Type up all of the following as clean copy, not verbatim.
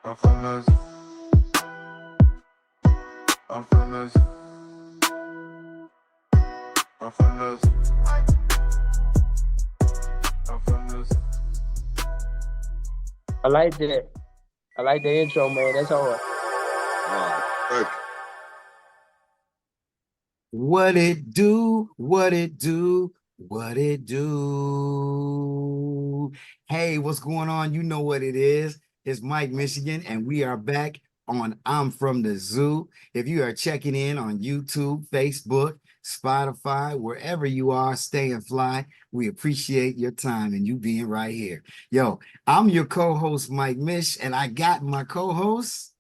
I'm from the, I'm from the, I'm from the, I'm from the. I like that. I like the intro, man. That's hard. Thank What it do, what it do, what it do. Hey, what's going on? You know what it is. It's Mike, Michigan, and we are back on I'm From the Zoo. If you are checking in on YouTube, Facebook, Spotify, wherever you are, staying fly, we appreciate your time and you being right here. Yo, I'm your co-host, Mike Mich, and I got my co-host.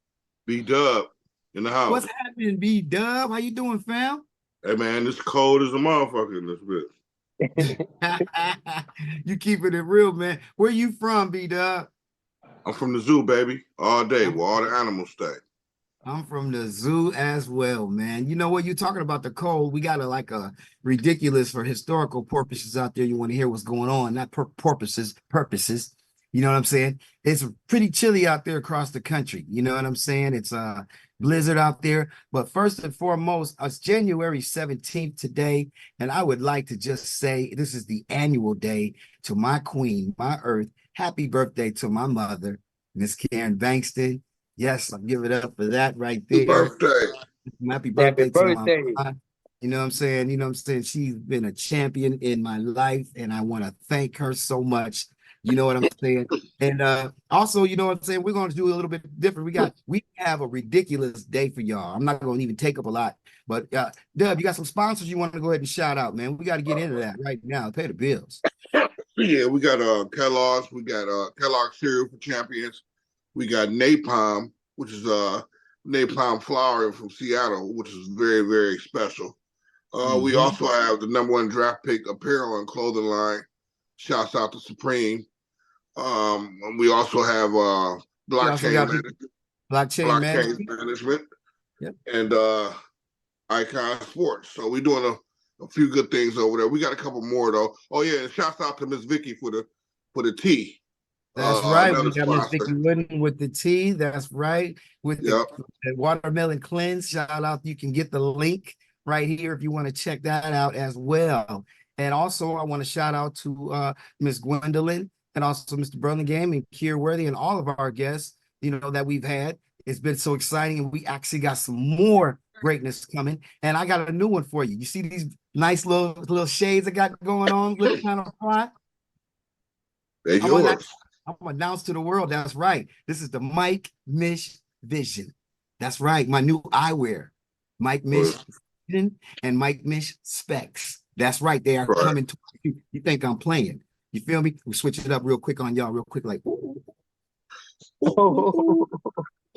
B-Dubb in the house. What's happening, B-Dubb? How you doing, fam? Hey, man, it's cold as a motherfucker in this bitch. You keeping it real, man. Where you from, B-Dubb? I'm from the zoo, baby, all day, where all the animals stay. I'm from the zoo as well, man. You know what? You're talking about the cold. We got a ridiculous for historical purposes out there. You want to hear what's going on, not purposes. You know what I'm saying? It's pretty chilly out there across the country. You know what I'm saying? It's a blizzard out there. But first and foremost, it's January 17th today. And I would like to just say this is the annual day to my queen, my earth. Happy birthday to my mother, Miss Karen Bankston. Yes, I'll give it up for that right there. Birthday. Happy birthday to my birthday. mom. You know what I'm saying? You know what I'm saying? She's been a champion in my life, and I want to thank her so much. You know what I'm saying? And also, you know what I'm saying? We're going to do a little bit different. We have a ridiculous day for y'all. I'm not going to even take up a lot, but Dubb, you got some sponsors you want to go ahead and shout out, man. We got to get into that right now. Pay the bills. Yeah, we got Kellogg's. We got Kellogg's cereal for champions. We got Napalm, which is napalm flour from Seattle, which is very, very special. We also have the #1 draft pick apparel and clothing line. Shouts out to Supreme. We also have blockchain management. Yep. And Icon Sports. So we're doing a few good things over there. We got a couple more though. Oh yeah, and shouts out to Miss Vicky for the tea. That's right. We got Miss sponsor. Vicky Wooden with the tea. That's right. With Yep. the watermelon cleanse. Shout out. You can get the link right here if you want to check that out as well. And also, I want to shout out to Miss Gwendolyn and also Mr. Burlingame and Kier Worthy and all of our guests, you know, that we've had. It's been so exciting, and we actually got some more greatness coming. And I got a new one for you. You see these nice little shades I got going on, looking kind of fly? They're yours. I'm gonna announce to the world. That's right. This is the Mike Mich Vision. That's right. My new eyewear, Mike Mich Vision and Mike Mich Specs. That's right. They are coming to you. You think I'm playing? You feel me? We switch it up real quick on y'all, real quick, like. Ooh.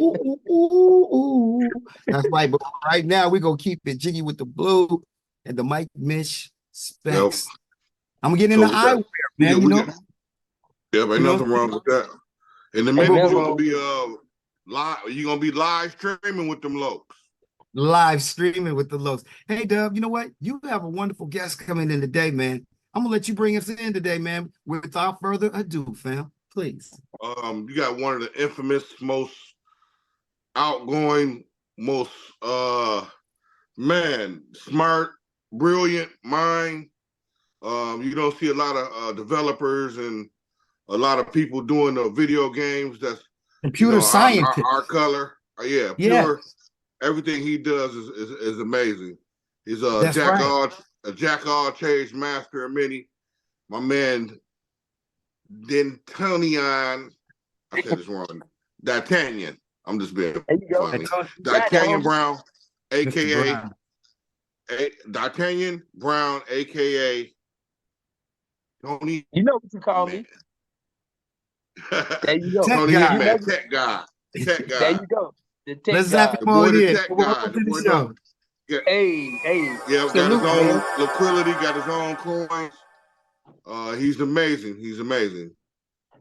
Ooh. That's right. But right now we're gonna keep it jiggy with the blue and the Mike Mich Specs. Yep. I'm gonna get into eyewear, man. You know. Yeah, ain't nothing wrong with that. And then maybe we're gonna be live. You're gonna be live streaming with them lokes. Live streaming with the lokes. Hey, Dubb, you know what? You have a wonderful guest coming in today, man. I'm gonna let you bring us in today, man. Without further ado, fam, please. You got one of the infamous, most outgoing, most smart, brilliant mind. You don't see a lot of developers and a lot of people doing video games that's computer science. Our color. Pure. Yeah. Everything he does is amazing. He's a jack all trades master of many. My man D'Artagnan. I said this wrong. D'Artagnan. I'm just being funny. D'Artagnan Brown, aka D'Artagnan Brown, aka Tony. You know what you call me. There you go. Tony Hitman, tech guy. There you go. The tech Let's guy. zap him on in. Yeah, hey. Yeah, got his own liquidity, got his own coins. He's amazing. He's amazing.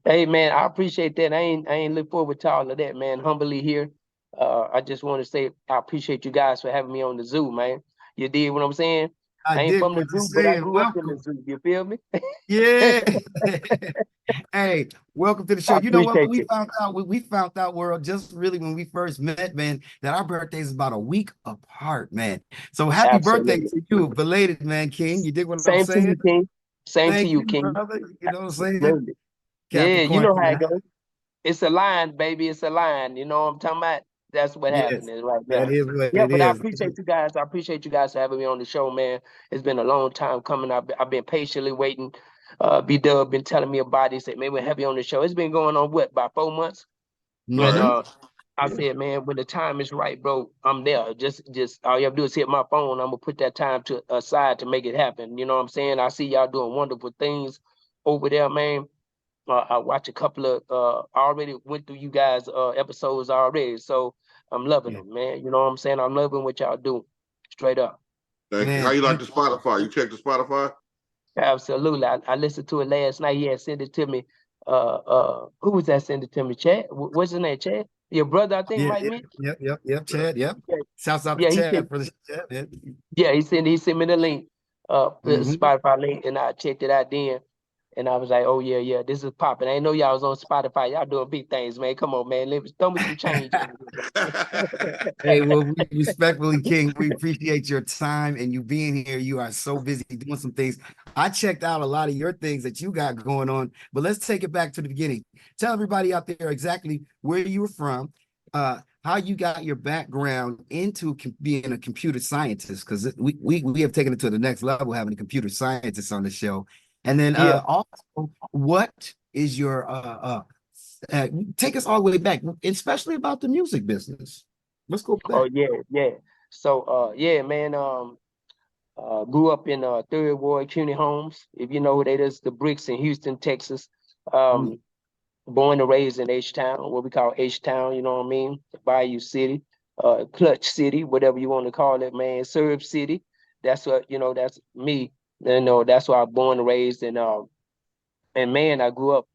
Hey man, I appreciate that. I ain't look forward to all of that, man. Humbly here. I just want to say I appreciate you guys for having me on the zoo, man. You did what I'm saying? I ain't from the zoo, but I grew up in the zoo. You feel me? Yeah. Hey, welcome to the show. I You know what? appreciate We you. found out, we found out, world, just really when we first met, man, that our birthdays is about a week apart, man. So happy birthday Absolutely. to you, belated, man, King. You dig what I'm Same to saying? you, King. Same to Thank you, you, King. brother. You know what I'm saying? Absolutely. Yeah, you Capricorn know for how it life. goes. It's a line, baby. It's a line. You know what I'm talking about? That's what Yes, happening right that now. is what Yeah, it but I is. appreciate you guys. I appreciate you guys for having me on the show, man. It's been a long time coming. I've been patiently waiting. B-Dub been telling me about it. He said, man, we'll have you on the show. It's been going on, what, about 4 months? And Right. Mhm. I said, man, when the time is right, bro, I'm there. Just all you have to do is hit my phone. I'm gonna put that time to aside to make it happen. You know what I'm saying? I see y'all doing wonderful things over there, man. I watch a couple of I already went through you guys episodes already, so I'm loving Yeah, them, man. You know what I'm saying? I'm loving what y'all do, straight up. Thank you. How man. you like the Spotify? You check the Spotify? Absolutely. I listened to it last night. He had sent it to me. Who was that sent it to me? Chad? What's his name? Chad? Your brother, I think, Yeah, Mike yeah, Mitch. yep, Chad, yep. Yeah, Shouts out to yeah. He Chad sent. for the Chad, man. Yeah, he sent me the link, the Hmm. Spotify link, and I checked it out then. And I was like, oh yeah, yeah, this is popping. I didn't know y'all was on Spotify. Y'all doing big things, man. Come on, man. Throw me some change over here, Hey, well, we respectfully, King, we appreciate your time and you being here. You are so busy doing some things. I checked out a lot of your things that you got going on, but let's take it back to the beginning. Tell everybody out there exactly where you were from, how you got your background into being a computer scientist, because we have taken it to the next level having a computer scientist on the show. And then Yeah. also, what is your uh, take us all the way back, especially about the music business. Let's go Oh back. yeah, yeah. So yeah, man. Grew up in Third Ward CUNY Homes. If you know what it is, the bricks in Houston, Texas. Mm. Um, Born and raised in H-Town, what we call H-Town, you know what I mean? Bayou City, Clutch City, whatever you want to call it, man. Serve City. That's what, that's me. That's where I was born and raised. And man, I grew up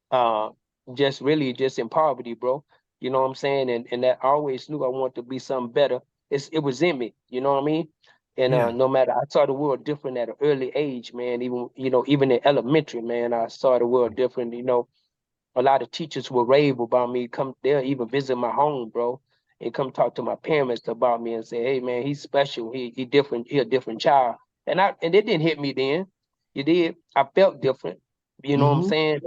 uh just really just in poverty, bro. You know what I'm saying? And that I always knew I wanted to be something better. It was in me, you know what I mean? And Yeah. no matter, I saw the world different at an early age, man. Even in elementary, man, I saw the world different. A lot of teachers will rave about me. They'll even visit my home, bro, and come talk to my parents about me and say, "Hey, man, he's special. He different. He a different child." And it didn't hit me then. You did. I felt different. You know what I'm Hmm. saying?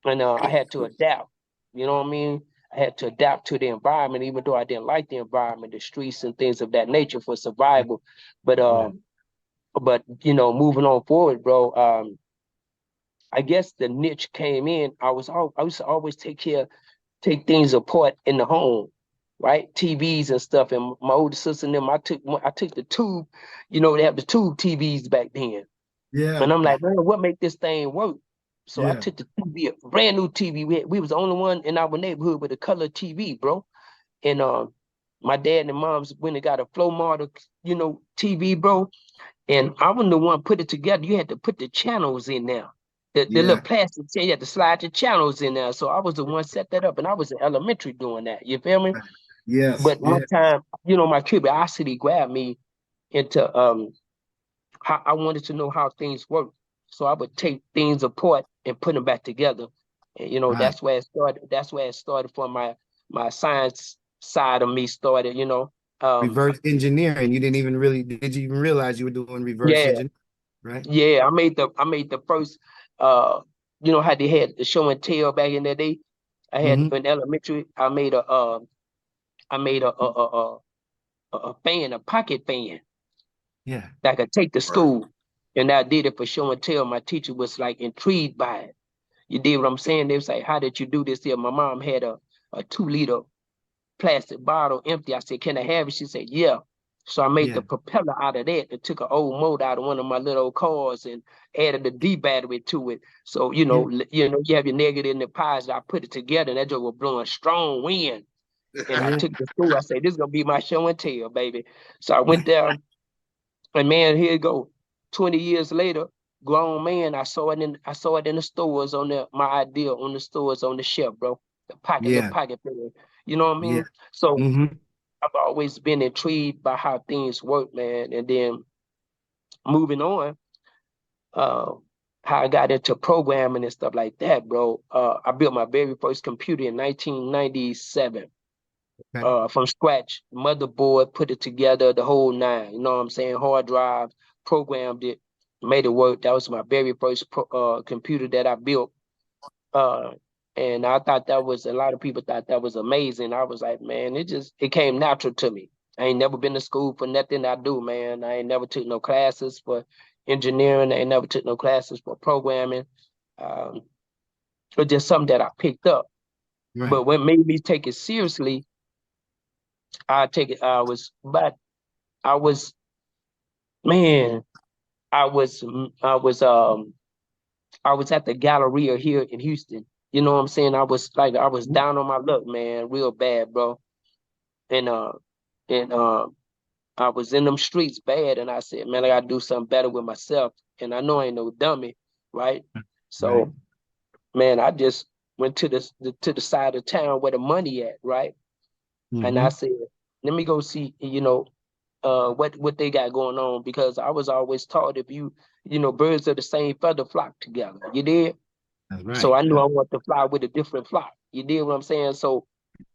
And I had to adapt. You know what I mean? I had to adapt to the environment, even though I didn't like the environment, the streets and things of that nature for survival. But Yeah. moving on forward, bro. I guess the niche came in. I used to always take things apart in the home, right? TVs and stuff. And my older sister and them, I took the tube, they have the tube TVs back then. Yeah. And I'm like, man, what make this thing work? So I Yeah. took the TV, a brand new TV. We was the only one in our neighborhood with a color TV, bro. And my dad and mom's went and got a flow model, TV, bro. And I was the one put it together. You had to put the channels in there. The little Yeah. plastic thing, you had to slide your channels in there. So I was the one set that up, and I was in elementary doing that. You feel me? Yes. But one Yeah. time, my curiosity grabbed me into how I wanted to know how things work. So I would take things apart and put them back together. And Right. that's where it started. That's where it started for my science side of me started. Reverse engineering. You didn't even really, did you even realize you were doing reverse Yeah, engineering? Right. yeah. I made the first how they had the show and tell back in that day. I had Hmm. in elementary, I made a fan, a pocket fan Yeah. that I could take to Right. school. And I did it for show and tell. My teacher was like intrigued by it. You did what I'm saying? They was like, how did you do this here? My mom had a 2 liter plastic bottle empty. I said, can I have it? She said, yeah. So I made Yeah. the propeller out of that and took an old motor out of one of my little cars and added the D battery to it. So, Yeah. you have your negative and the positive. I put it together and that joke was blowing strong wind. And I Yeah. took it to school. I said, this is gonna be my show and tell, baby. So I went there and man, here you go. 20 years later, grown man, I saw it in the stores my idea on the stores on the shelf, bro. The Yeah. pocket pillar. You know what I Yeah. mean? So Hmm. I've always been intrigued by how things work, man. And then moving on, uh, how I got into programming and stuff like that, bro. I built my very first computer in 1997 Okay. from scratch. Motherboard, put it together, the whole nine. You know what I'm saying? Hard drive, programmed it, made it work. That was my very first computer that I built. Uh, and I thought that was, a lot of people thought that was amazing. I was like, man, it came natural to me. I ain't never been to school for nothing I do, man. I ain't never took no classes for engineering. I ain't never took no classes for programming. Um, it's just something that I picked up. Right. But what made me take it seriously, I was, man, I was, I was, I was at the Galleria here in Houston. You know what I'm saying? I was down on my luck, man, real bad, bro. And and I was in them streets bad, and I said, man, I gotta do something better with myself. And I know I ain't no dummy, right? Right. So, man, I just went to to the side of town where the money at, right? And I Mm-hmm. said, let me go see, what they got going on, because I was always taught, if birds of the same feather flock together. You did? That's So right. I knew I wanted to fly with a different flock. You did what I'm saying? So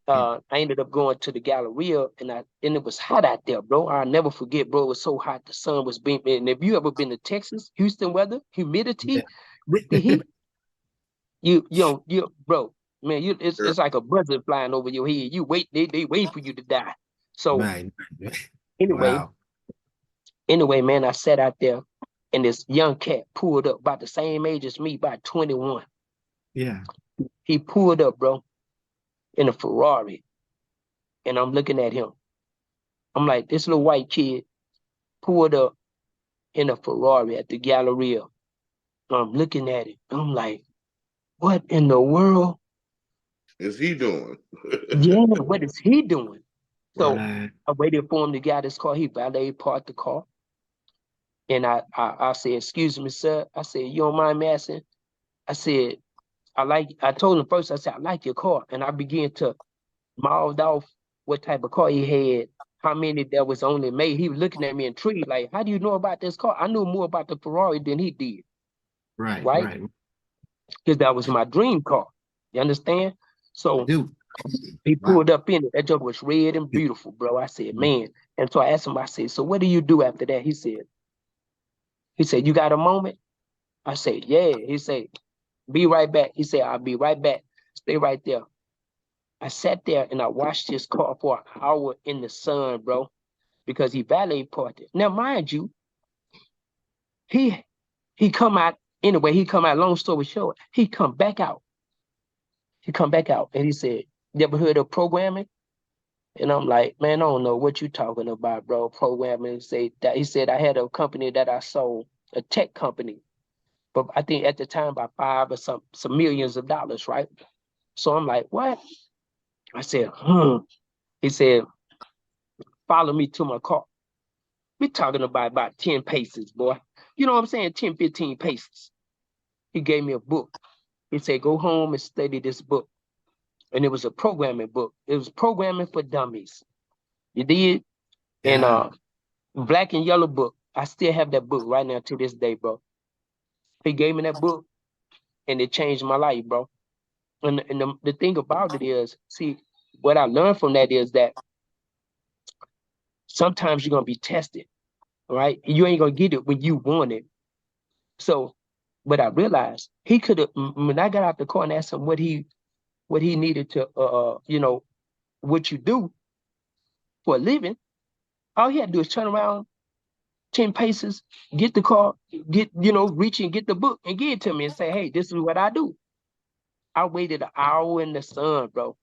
Yeah. I ended up going to the Galleria, and it was hot out there, bro. I'll never forget, bro. It was so hot, the sun was beaming. And if you ever been to Texas, Houston weather, Yeah. humidity with the heat, bro, man, Yeah. it's like a buzzard flying over your head. You wait, they wait for you to die. So Right. anyway, Wow. man, I sat out there, and this young cat pulled up, about the same age as me, about 21. Yeah. He pulled up, bro, in a Ferrari, and I'm looking at him. I'm like, this little white kid pulled up in a Ferrari at the Galleria. I'm looking at it. I'm like, what in the world? Is he doing? Yeah, what is he doing? So Right. Right. I waited for him to get out his car. He valet parked the car. And I said, excuse me, sir. I said, you don't mind me asking? I said, I told him first, I said, I like your car. And I began to mouthed off what type of car he had, how many that was only made. He was looking at me intrigued, like, how do you know about this car? I knew more about the Ferrari than he did, Right. right? Right. Because that was my dream car. You understand? I So do. he Wow. pulled up in it. That joke was red and beautiful, bro. I said, man. And so I asked him, I said, so what do you do after that? He said, you got a moment? I said, yeah. He said, be right back. He said, I'll be right back. Stay right there. I sat there and I watched his car for an hour in the sun, bro, because he valet parked it. Now, mind you, he he come out anyway. He come out. Long story short, he come back out. He come back out, and he said, "You ever heard of programming?" And I'm like, "Man, I don't know what you talking about, bro. Programming." He said I had a company that I sold, a tech company, but I think at the time about five or some millions of dollars, right? So I'm like, "What?" I said, "Hmm." He said, "Follow me to my car." We talking about 10 paces, boy. You know what I'm saying? 10, 15 paces. He gave me a book. He said, go home and study this book. And it was a programming book. It was programming for dummies. You did? And Yeah. black and yellow book. I still have that book right now to this day, bro. He gave me that book and it changed my life, bro. And the thing about it is, see, what I learned from that is that sometimes you're gonna be tested, right? You ain't gonna get it when you want it. So, but I realized he could have, when I got out the car and asked him what he needed to what you do for a living, all he had to do is turn around 10 paces, get the car, reach and get the book and give it to me and say, hey, this is what I do. I waited an hour in the sun, bro,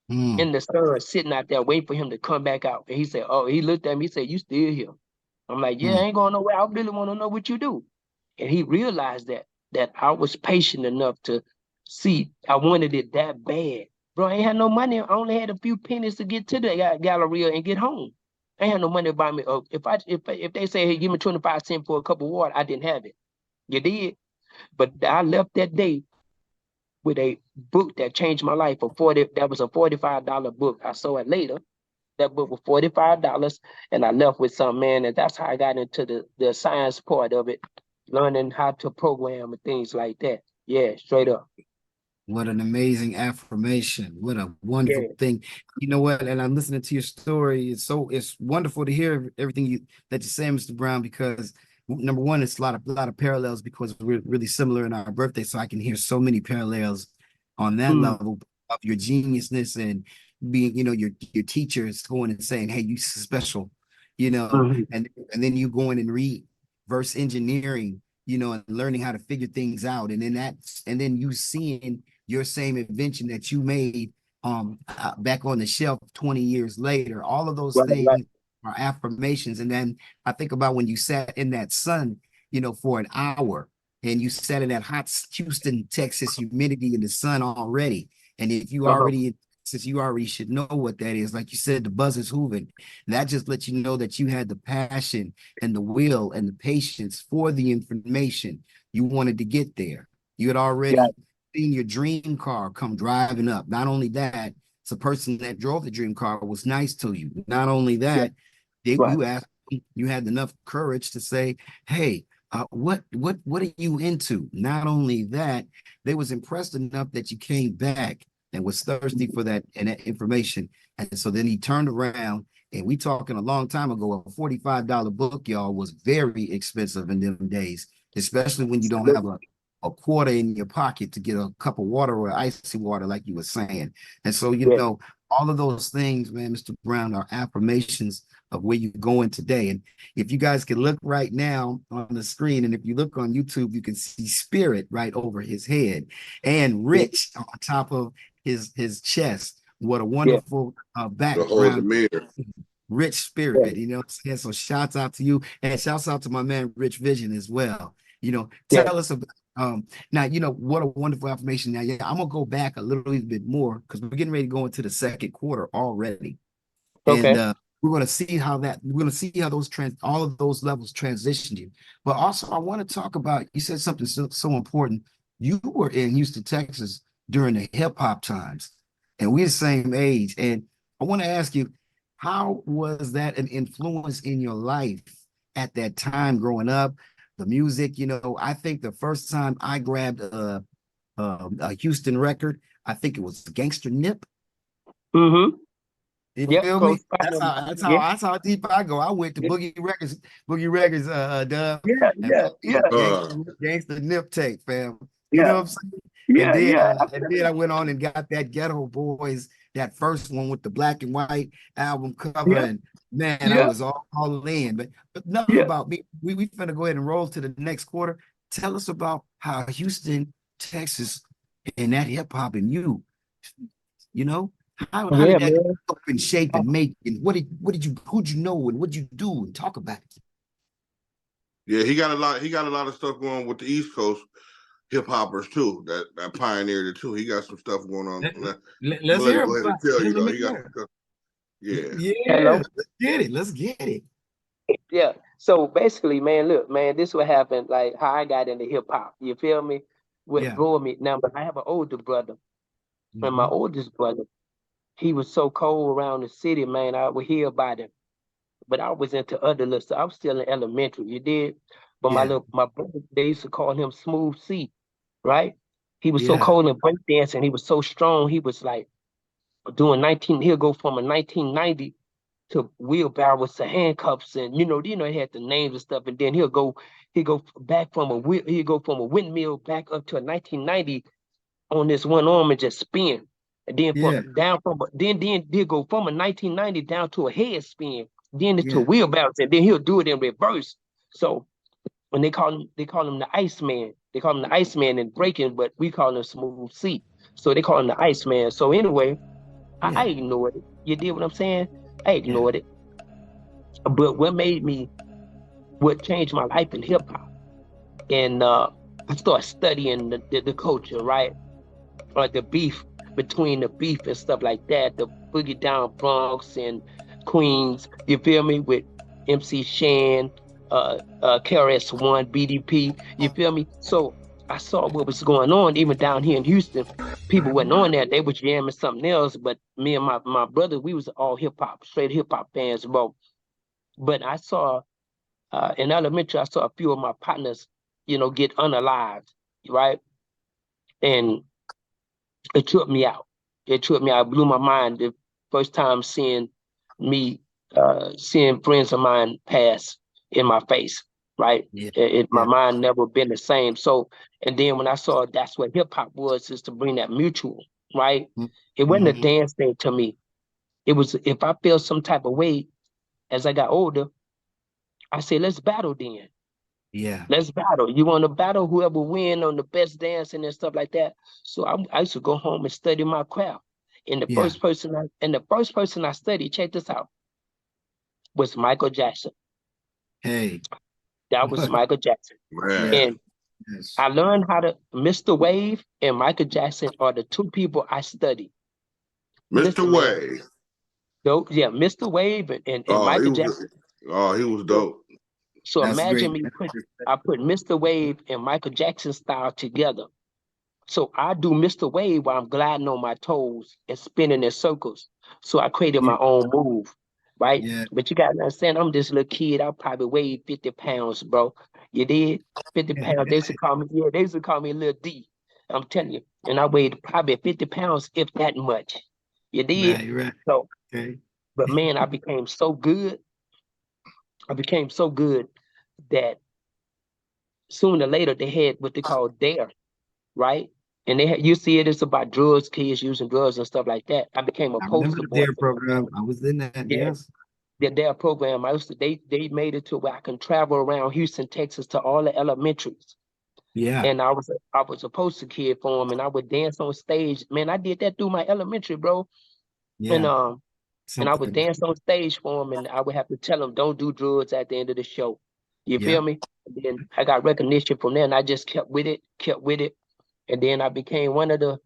Mm. in the sun, sitting out there waiting for him to come back out. And he said, oh, he looked at me, he said, you still here? I'm like, yeah, I Mm. ain't going nowhere. I really want to know what you do. And he realized that I was patient enough to see I wanted it that bad. Bro, I ain't had no money. I only had a few pennies to get to the Galleria and get home. I ain't had no money to buy me. If they say, hey, give me 25 cents for a cup of water, I didn't have it. You did? But I left that day with a book that changed my life for 40. That was a $45 book. I saw it later. That book was $45, and I left with some, man, and that's how I got into the science part of it. learning how to program and things like that. Yeah, straight up. What an amazing affirmation. What a wonderful Yeah. thing. You know what? And I'm listening to your story. It's wonderful to hear everything that you say, Mr. Brown, because number one, it's a lot of parallels because we're really similar in our birthday. So I can hear so many parallels on that Mm, level of your geniusness and being, your teachers going and saying, hey, you special, mhm. and then you going and read verse engineering, and learning how to figure things out. And then you seeing your same invention that you made back on the shelf 20 years later. All of those Right, right. things are affirmations. And then I think about when you sat in that sun, for an hour and you sat in that hot Houston, Texas humidity in the sun already. And if you Uh-huh. already since you already should know what that is, like you said, the buzz is hooving. That just lets you know that you had the passion and the will and the patience for the information. You wanted to get there. You had Yeah, already seen your dream car come driving up. Not only that, it's a person that drove the dream car was nice to you. Not only yeah, that, right. you asked, you had enough courage to say, "Hey, what are you into?" Not only that, they was impressed enough that you came back and was thirsty for that information. And so then he turned around, and we talking a long time ago. A $45 book, y'all, was very expensive in them days, especially when you don't have a quarter in your pocket to get a cup of water or icy water, like you were saying. And so, Yeah. all of those things, man, Mr. Brown, are affirmations of where you're going today. And if you guys can look right now on the screen, and if you look on YouTube, you can see Spirit right over his head and Yeah. Rich on top of his chest. What a Yeah. wonderful The whole background. demeanor. Rich Yeah. spirit, what I'm saying? So shouts out to you and shouts out to my man Rich Vision as well. Yeah. Tell us about now, what a wonderful affirmation. Now, yeah, I'm gonna go back a little bit more because we're getting ready to go into the second quarter already. And Okay. we're gonna see how all of those levels transition you. But also I want to talk about, you said something so important. You were in Houston, Texas during the hip hop times, and we're the same age. And I want to ask you, how was that an influence in your life at that time growing up? The music, I think the first time I grabbed a Houston record, I think it was Gangster Nip. Mm-hmm. You Yep. feel Coach me? That's Platinum. how that's how Yeah. that's how deep I go. I went to Yeah. Boogie Records, Dubb, Yeah. and Yeah. bought me a Yeah. gangster nip tape, fam. You know Yeah. what I'm saying? And Yeah. then Yeah. uh, and then I went on and got that Ghetto Boys, that first one with the black and white album cover, Yeah. and man, I Yeah. was all in. But enough Yeah. about me. We finna go ahead and roll to the next quarter. Tell us about how Houston, Texas, and that hip hop and you know, how Yeah, did that man. help and shape and make, and who'd you know and what'd you do, and talk about it? Yeah, he got a lot of stuff going with the East Coast hip hoppers too. That pioneered it too. He got some stuff going on. I'm Let's gonna let hear him go ahead about and tell it. you Let though. me He got some know. stuff. Yeah. Yeah, Hello. let's get it. Let's get it. Yeah. So basically, man, look, man, this what happened, like how I got into hip hop. You feel me? What Yeah. brought me now, but I have an older brother, and my Hmm. oldest brother, he was so cold around the city, man. I would hear about him. But I was into other little stuff. I was still in elementary, you did. But Yeah. my brother, they used to call him Smooth C, right? He was so Yeah. cold in breakdancing, he was so strong, he was like doing 19, he'll go from a 1990 to wheelbarrows to handcuffs, and he had the names and stuff, and then he'll go back from he'll go from a windmill back up to a 1990 on this one arm and just spin. And then Yeah. then he'll go from a 1990 down to a head spin, then into Yeah. wheelbarrows, and then he'll do it in reverse. So when they call him the Iceman. They call him the Iceman in breaking, but we call him Smooth C. So they call him the Iceman. So anyway, I Yeah. ignored it. You did what I'm saying? I Yeah. ignored it. But what changed my life in hip hop, and I started studying the culture, right? Or the beef the beef and stuff like that, the Boogie Down Bronx and Queens, you feel me, with MC Shan, KRS-One, BDP, you feel me? So I saw what was going on even down here in Houston. People wasn't on that, they was jamming something else, but me and my brother, we was all hip hop, straight hip hop fans, bro. But I saw in elementary, I saw a few of my partners. get unalived, right? And it tripped me out. It tripped me out. It blew my mind the first time seeing me, seeing friends of mine pass in my face, right? Yeah. My Yeah. mind never been the same. So, and then when I saw that's what hip hop was, is to bring that mutual, right? It wasn't a Mm-hmm. dance thing to me. It was, if I felt some type of way as I got older, I said, let's battle then. Yeah. Let's battle. You want to battle whoever win on the best dancing and stuff like that. So I used to go home and study my craft. Yeah. And the first person I studied, check this out, was Michael Jackson. Hey. That was Michael Jackson. Man, Yeah. And Yes. I learned how to, Mr. Wave and Michael Jackson are the two people I studied. Mr. Listen, man. Wade. Though, yeah, Mr. Wave and Oh, Michael Jackson. he was So, dope. so That's imagine great. me I put Mr. Wave and Michael Jackson style together. So I do Mr. Wave while I'm gliding on my toes and spinning in circles. So I created Yeah. my own move, right? Yeah. But you gotta understand, I'm this little kid. I probably weighed 50 pounds, bro. You did? 50 pounds. They used to call me Little D. I'm telling you. And I weighed probably 50 pounds, if that much. You did? Right. Right. So, Okay. but man, I became so good. I became so good that sooner or later they had what they call DARE, right? And they had, you see it, it's about drugs, kids using drugs and stuff like that. I became a I remember poster the boy DARE for them. program. I was in that. Yeah, Yes. their program. They made it to where I can travel around Houston, Texas to all the elementaries. Yeah. And I was a poster kid for them, and I would dance on stage. Man, I did that through my elementary, bro. And Yeah. I would Something. dance on stage for them, and I would have to tell them, don't do drugs at the end of the show. You Yeah. feel me? And then I got recognition from there, and I just kept with it, kept with it. And then I became one of the,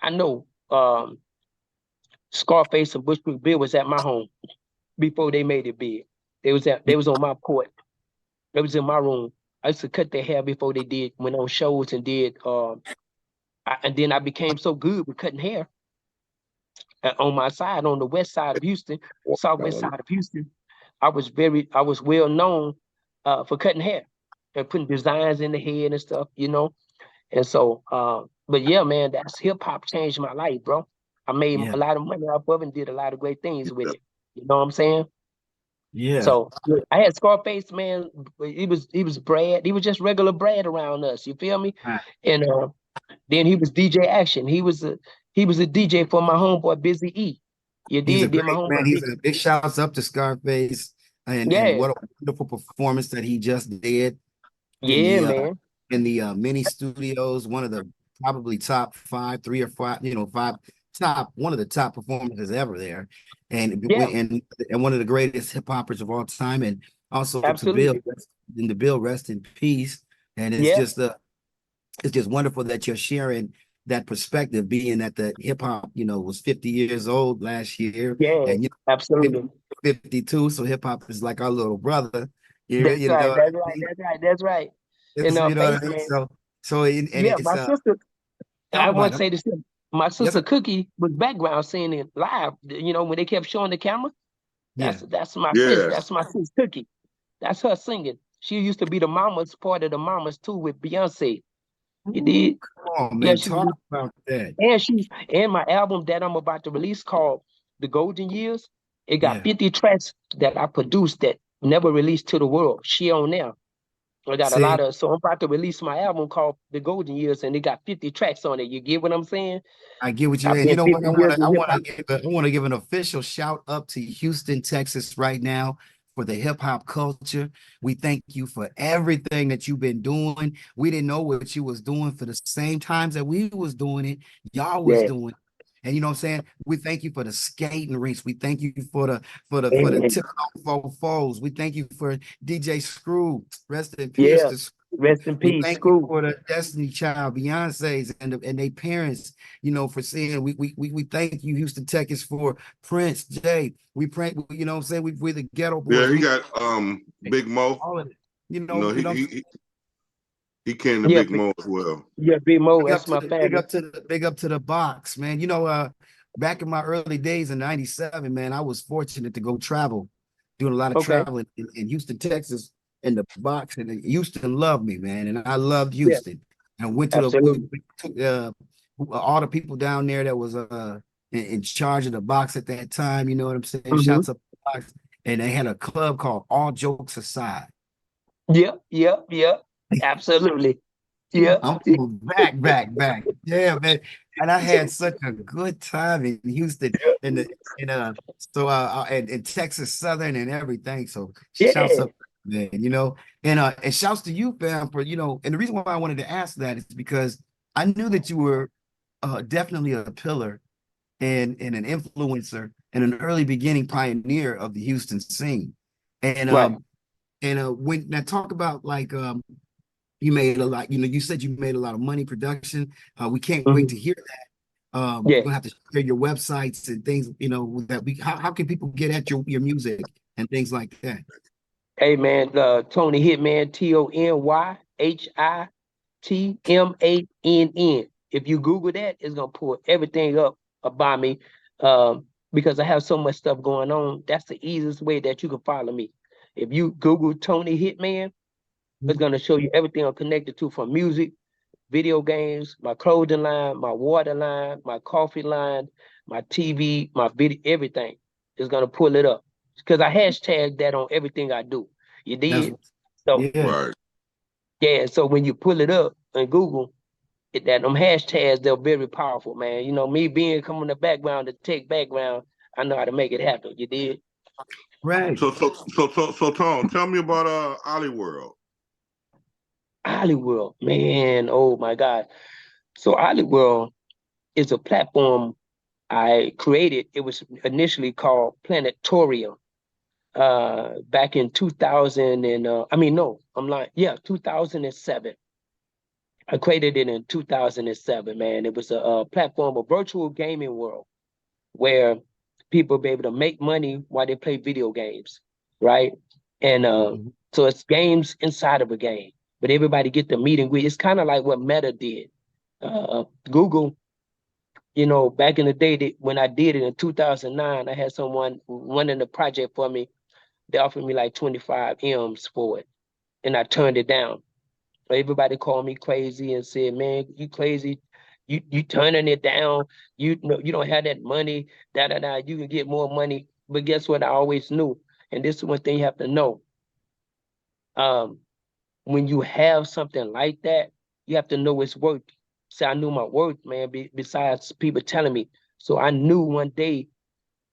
I know, Scarface and Bushwick Bill was at my home before they made it big. They was on my court. They was in my room. I used to cut their hair before they went on shows and did and then I became so good with cutting hair on my side, on the west side of Houston, southwest side of Houston. I was well known for cutting hair and putting designs in the head and stuff. And so, but yeah, man, that's hip hop changed my life, bro. I made Yeah. a lot of money off of it and did a lot of great things with it. You know what I'm saying? Yeah. So yeah, I had Scarface, man. He was Brad. He was just regular Brad around us. You feel me? Right. And then he was DJ Action. He was a DJ for my homeboy Busy E. You He's a did my great man. homeboy He's Busy. a big shouts up to Scarface and Yeah, what a wonderful performance that he just did in yeah, the man. mini studios, one of the probably top five, three or five, five top, one of the top performances ever there. Yeah, And one of the greatest hip hoppers of all time. And also to Bill, absolutely. rest in peace. And Yeah, it's just wonderful that you're sharing that perspective, being that the hip hop, was 50 years old last year, yeah, and 50 absolutely. 52. So hip hop is like our little brother. That's You know right. what I That's right. mean? That's right. That's right. And You know what Face, I mean? man. And Yeah, it's my sister. I talk want about to it. say this. My Yes, sister Cookie was background seeing it live. When they kept showing the camera. yeah. That's my sis. Yes. That's my sis Cookie. That's her singing. She used to be the mamas, part of the mamas too, with Beyonce. You Ooh, did? come on, Yeah, man. Talk about that. and my album that I'm about to release called The Golden Years. It got Yeah. 50 tracks that I produced that never released to the world. She on there. I got a lot See, of, so I'm about to release my album called The Golden Years, and it got 50 tracks on it. You get what I'm saying? I get what you're I've saying. You been know what? 50 years in hip hop. I want to give an official shout up to Houston, Texas right now for the hip hop culture. We thank you for everything that you've been doing. We didn't know what you was doing for the same times that we was doing it. Y'all was Yeah, doing it. And you know what I'm saying? We thank you for the skating rinks. We thank you for the and tip off foes. We thank you for DJ Screw. Rest in peace yeah. to Screw. Rest in We peace, thank you Screw. for the Destiny Child, Beyonce's, and their parents, for seeing. We thank you, Houston Texas, for Prince Jay. We pray, you know what I'm saying? We're the ghetto Yeah, boys. he We got Big Mo. all of it. You know, he came to Yeah, Big Mo as well. yeah, Big Mo. That's my Big family. up to the box, man. Back in my early days in '97, man, I was fortunate to go travel, doing a lot of Okay. traveling in Houston, Texas. in the box, and Houston loved me, man, and I loved Yeah, Houston. And went to absolutely. we took all the people down there that was in charge of the box at that time. You know what I'm saying? Hmm. Shouts up the box, and they had a club called All Jokes Aside. Yep, yep, yep. Absolutely. Yeah. I'm going back. Yeah, man. And I had such a good time in Houston and and Texas Southern and everything. So shouts Yeah. up, man, and shouts to you, fam, for and the reason why I wanted to ask that is because I knew that you were definitely a pillar and an influencer and an early beginning pioneer of the Houston scene. And Right. when I talk about like you made a lot, you said you made a lot of money production. We can't wait Hmm. to hear that. Yeah. You're gonna have to share your websites and things, that how can people get at your music and things like that? Hey man, Tony Hitman, TonyHitmann. If you Google that, it's gonna pull everything up about me. Because I have so much stuff going on. That's the easiest way that you can follow me. If you Google Tony Hitman, it's gonna show you everything I'm connected to, from music, video games, my clothing line, my water line, my coffee line, my TV, my video, everything is gonna pull it up because I hashtag that on everything I do. You That's did? So yeah, Right. yeah, so when you pull it up in Google, that them hashtags, they're very powerful, man. Me being coming the background, the tech background, I know how to make it happen. You did? right. So Tone, tell me about Ollie World. Hollywood, man, oh my God. So Hollywood is a platform I created. It was initially called Planetarium. Back in 2000 and I mean, no, I'm lying. Yeah, 2007. I created it in 2007, man. It was a platform, a virtual gaming world where people be able to make money while they play video games, right? And Mhm. so it's games inside of a game, but everybody get to meet and greet. It's kind of like what Meta did. Google, back in the day, when I did it in 2009, I had someone running the project for me. They offered me like 25 M's for it, and I turned it down. Everybody called me crazy and said, "Man, you crazy. You turning it down. You don't have that money. Da da da. You can get more money." But guess what? I always knew, and this is one thing you have to know. Um, when you have something like that, you have to know its worth. So I knew my worth, man. Besides people telling me, so I knew one day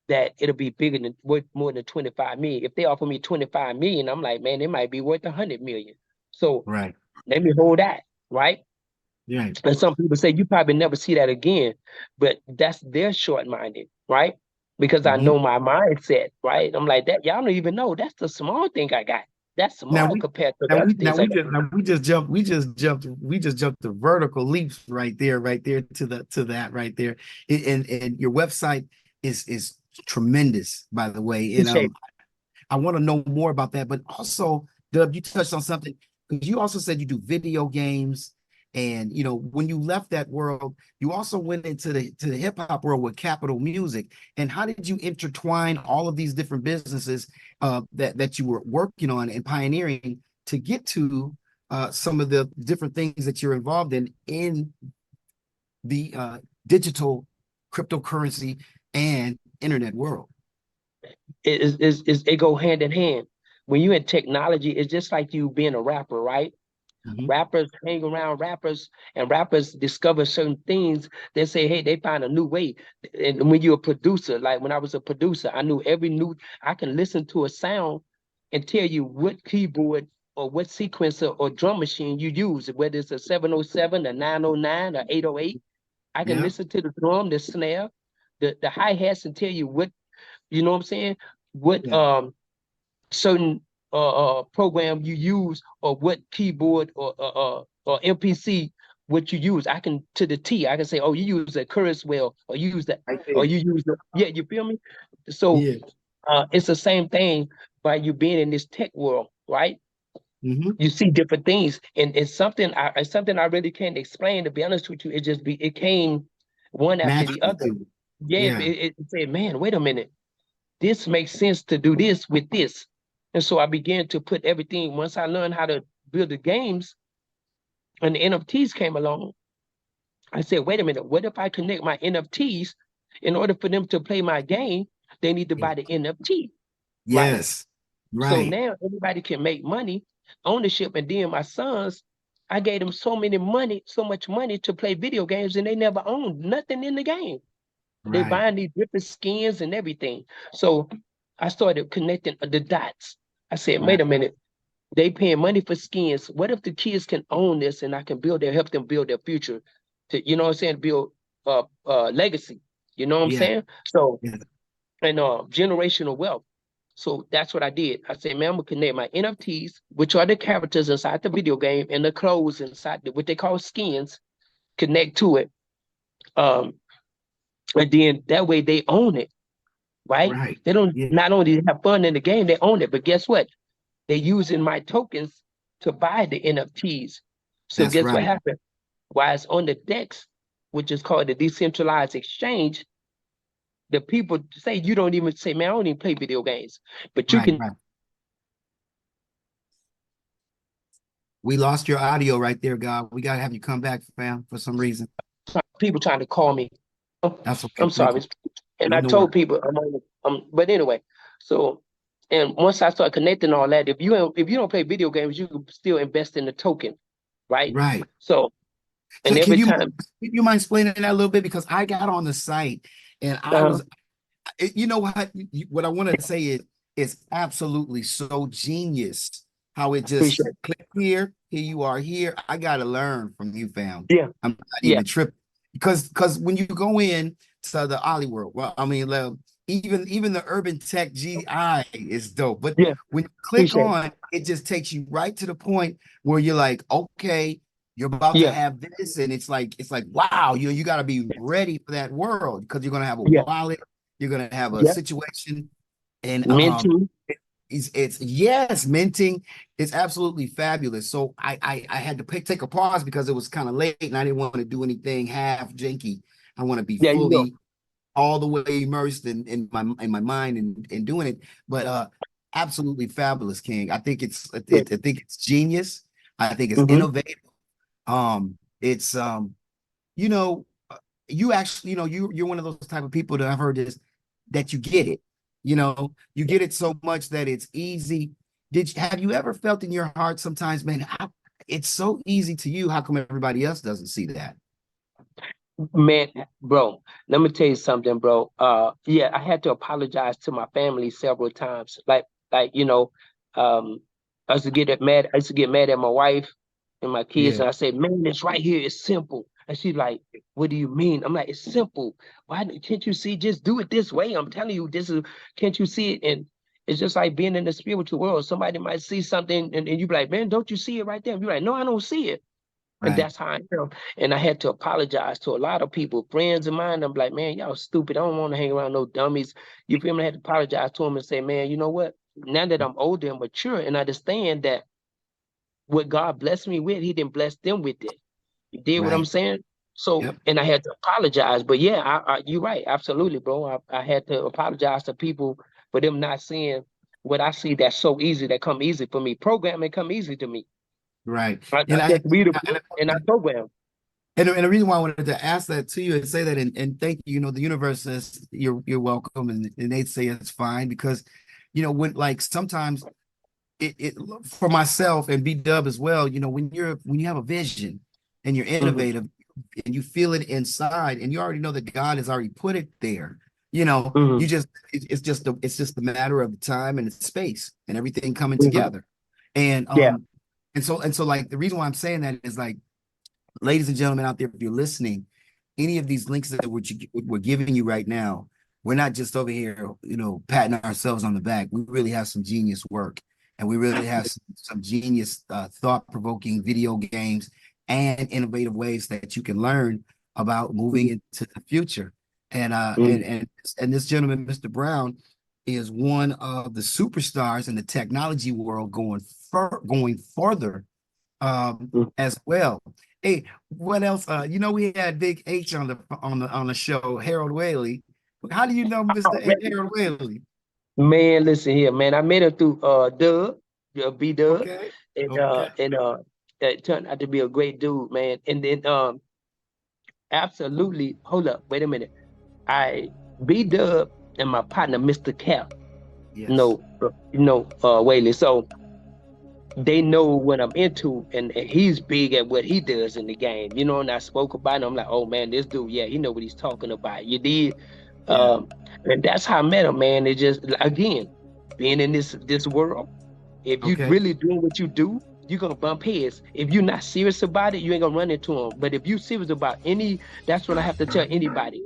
that it'll be bigger than worth more than 25 million. If they offer me 25 million, I'm like, man, it might be worth 100 million. So Right. let me hold that, right? Right. And some people say you probably never see that again, but that's their short-minded, right? Because I Mhm. know my mindset, right? I'm like that. Y'all don't even know that's the small thing I got. That's Now small we compared to now the other we things I got. we just jumped the vertical leaps right there to that right there. And your website is tremendous, by the way. And Appreciate I want to know more about that. But also, Dub, you touched on something because you also said you do video games. And when you left that world, you also went into the hip hop world with Capital Music. And how did you intertwine all of these different businesses that you were working on and pioneering to get to some of the different things that you're involved in the digital cryptocurrency and internet world? it go hand in hand. When you're in technology, it's just like you being a rapper, right? Mhm. Rappers hang around rappers, and rappers discover certain things. They say, hey, they find a new way. And when you're a producer, like when I was a producer, I knew I can listen to a sound and tell you what keyboard or what sequencer or drum machine you use, whether it's a 707, a 909, or 808. I can Yeah, listen to the drum, the snare, the hi-hats, and tell you what, you know what I'm saying? What yeah. certain program you use, or what keyboard or MPC what you use. I can to the T. I can say, oh, you use a Kurzweil, or you use that, Right or there. you use the, yeah. You feel me? So Yeah. it's the same thing by you being in this tech world, right? Hmm. You see different things, and it's something I really can't explain. To be honest with you, it came one after the Naturally other. to Yeah, yeah. it said, man, wait a minute, this makes sense to do this with this. And so I began to put everything, once I learned how to build the games and the NFTs came along, I said, wait a minute, what if I connect my NFTs? In order for them to play my game, they need to buy the NFT, right? Yes. So Right. now everybody can make money, ownership, and then my sons, I gave them so much money to play video games, and they never owned nothing in the game. They Right. buying these different skins and everything. So I started connecting the dots. I said, Right. wait a minute, they paying money for skins. What if the kids can own this and I can help them build their future to, you know what I'm saying, build legacy. You know what I'm Yeah. saying? So, Yeah. and generational wealth. So that's what I did. I said, man, I'm gonna connect my NFTs, which are the characters inside the video game, and the clothes inside what they call skins, connect to it. Um, and then that way they own it, right? Right. They don't Yeah. not only have fun in the game, they own it. But guess what? They're using my tokens to buy the NFTs. So That's guess what right. happened? While it's on the DEX, which is called the decentralized exchange, the people say you don't even say, man, I don't even play video games. But you Right. can Right. We lost your audio right there, God. We gotta have you come back, fam, for some reason. people trying to call me. That's okay. I'm sorry. And No, I no told worries. people, but anyway, so and once I start connecting all that, if you don't play video games, you can still invest in the token, right? Right. So So and every time, can you mind explaining that a little bit? Because I got on the site and uh, you know what I want to say is it's absolutely so genius how it just appreciate it. click here you are here. I gotta learn from you, fam. Yeah, I'm not yeah, even tripping because when you go in to the Ollie world, well, I mean, even the Urban Tech GI is dope. But yeah, when you click appreciate it. on, it just takes you right to the point where you're like, okay, you're about to Yeah, have this, and it's like wow, you got to be ready for that world because you're gonna have a yeah, wallet, you're gonna have a yeah. situation, and Minting. it's yes, minting. It's absolutely fabulous. So I had to take a pause because it was kind of late and I didn't want to do anything half janky. I want to be There you go. fully all the way immersed in my mind and doing it. But absolutely fabulous, King. I think Yeah. I think it's genius. I think it's Mm-hmm. innovative. It's you know, you actually, you're one of those type of people that I've heard this that you get it. You get it so much that it's easy. Have you ever felt in your heart sometimes, man, it's so easy to you. How come everybody else doesn't see that? Man, bro, let me tell you something, bro. Yeah, I had to apologize to my family several times. Um, I used to get mad at my wife and my kids, Yeah, and I said, man, it's right here, it's simple. And she's like, what do you mean? I'm like, it's simple. Can't you see? Just do it this way. I'm telling you, can't you see it? And it's just like being in the spiritual world. Somebody might see something and you be like, man, don't you see it right there? And you're like, no, I don't see it. And right, that's how I am. And I had to apologize to a lot of people, friends of mine. I'm like, man, y'all stupid. I don't want to hang around no dummies. You feel me? I had to apologize to them and say, man, you know what? Now that I'm older and mature and understand that what God blessed me with, He didn't bless them with it. You did what I'm right. saying? So, Yep, and I had to apologize. But yeah, you're right. Absolutely, bro. I had to apologize to people for them not seeing what I see that's so easy, that come easy for me. Programming come easy to me. right. I And just read a book and I program. the reason why I wanted to ask that to you and say that and thank you, the universe says you're welcome and they say it's fine because when like sometimes it for myself and B Dub as well, when you have a vision and you're Mhm, innovative and you feel it inside and you already know that God has already put it there, you mhm, just it's just the matter of time and space and everything coming mhm. together. And Yeah. and so like the reason why I'm saying that is like, ladies and gentlemen out there, if you're listening, any of these links that we're giving you right now, we're not just over here, patting ourselves on the back. We really have some genius work, and we really have some genius, thought-provoking video games and innovative ways that you can learn about moving Mhm, into the future. And mhm, this gentleman, Mr. Brown, is one of the superstars in the technology world going further mhm. as well. Hey, what else? We had Big H on the show, Harold Whaley. How do you know Mr. Already. Harold Whaley? Man, listen here, man. I met her through Dubb, B Dub, Okay. and Okay. it turned out to be a great dude, man. And then absolutely, hold up, wait a minute. I B Dub and my partner, Mr. Cap, Yes. Whaley. So they know what I'm into, and he's big at what he does in the game. And I spoke about him. I'm like, oh man, this dude, yeah, he know what he's talking about. You did. Yeah. And that's how I met him, man. It just again, being in this world, if you Okay. really doing what you do, you're gonna bump heads. If you're not serious about it, you ain't gonna run into them. But if you serious about that's what I have to tell anybody.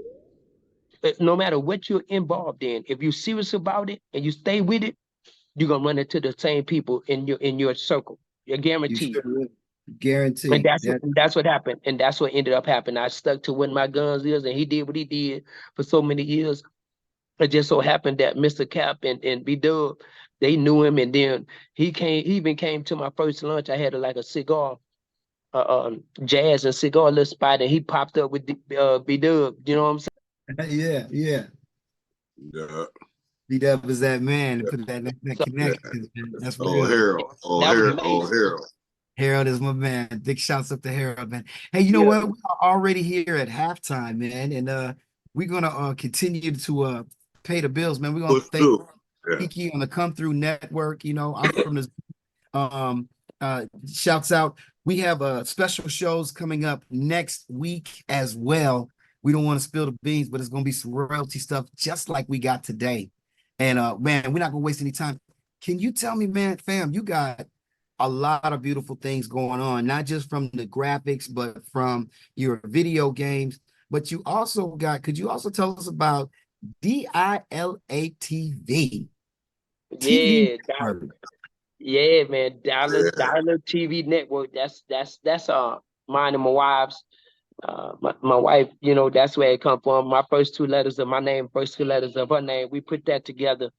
No matter what you're involved in, if you're serious about it and you stay with it, you're gonna run into the same people in your circle. You're You guaranteed. should And guarantee that's what that. that's what happened. And that's what ended up happening. I stuck to what my guns is, and he did what he did for so many years. It just so happened that Mr. Cap and B Dub, they knew him, and then he even came to my first lunch. I had like a cigar, jazz and cigar little spot, and he popped up with B Dub. You know what I'm saying? Yeah. Yeah. Yeah. B-Dub is that man to put that So Yeah. connection. Man. That's Oh, real. Harold. Oh, that was Harold. Oh, amazing. Harold. Harold is my man. Big shouts up to Harold, man. Hey, you know Yeah, what? We are already here at halftime, man, and we're gonna continue to pay the bills, man. We're gonna Push thank through. Yeah. Kiki on the Come Through Network. I'm from the shouts out. We have special shows coming up next week as well. We don't want to spill the beans, but it's gonna be some royalty stuff just like we got today. And man, we're not gonna waste any time. Can you tell me, man, fam, you got a lot of beautiful things going on, not just from the graphics, but from your video games. But you also could you also tell us about DILA TV yeah, network? yeah, man. Yeah. Dollar TV network. That's mine and my wife's. My wife, that's where it come from. My first two letters of my name, first two letters of her name. We put that together.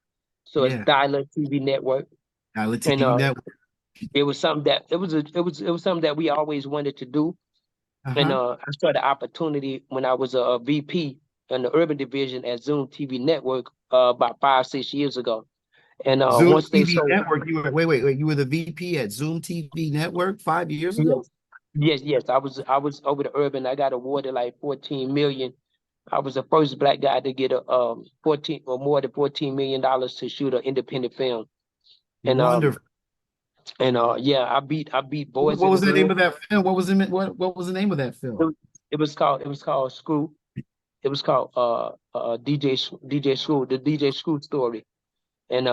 So it's Yeah, Dialer TV Network. DILA And TV network. it was something that it was something that we always wanted to do. And Uh-huh. I saw the opportunity when I was a VP in the urban division at Zoom TV Network about 5, 6 years ago. And Zoom once they TV sold, network. You were wait. You were the VP at Zoom TV network 5 years ago? yes, yes, I was over the urban. I got awarded like 14 million. I was the first black guy to get a 14 or more than $14 million to shoot an independent film. And Wonderful. yeah, I beat boys What and was the name girls. of that film? What was the name of that It, film? was- it was called Screw. It was called DJ Screw, the DJ Screw story. And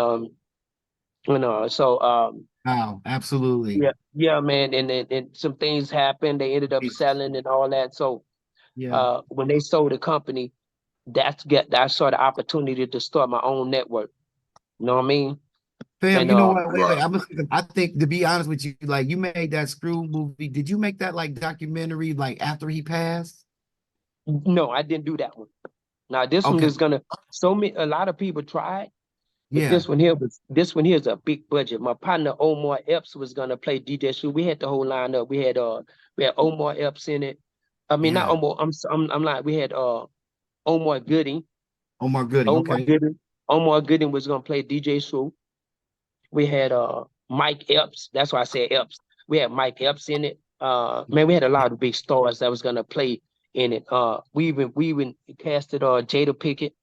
so Wow, absolutely. yeah, man, and some things happened. They ended up selling and all that. So Yeah. when they sold the company, I saw the opportunity to start my own network. You know what I mean? Fam, And you know what? Wait. Right. I think to be honest with you, like you made that Screw movie. Did you make that like documentary like after he passed? no, I didn't do that one. Now this one Okay. is gonna a lot of people tried, but Yeah. this one here is a big budget. My partner Omar Epps was gonna play DJ Shu. We had the whole lineup. We had Omar Epps in it. I mean not Yeah. Omar. I'm like we had Omar Gooding. Omar Gooding. Omar Okay. Gooding. Omar Gooding was gonna play DJ Shu. We had Mike Epps. That's why I said Epps. We had Mike Epps in it. Man, we had a lot of big stars that was gonna play in it. We even casted Jada Pickett,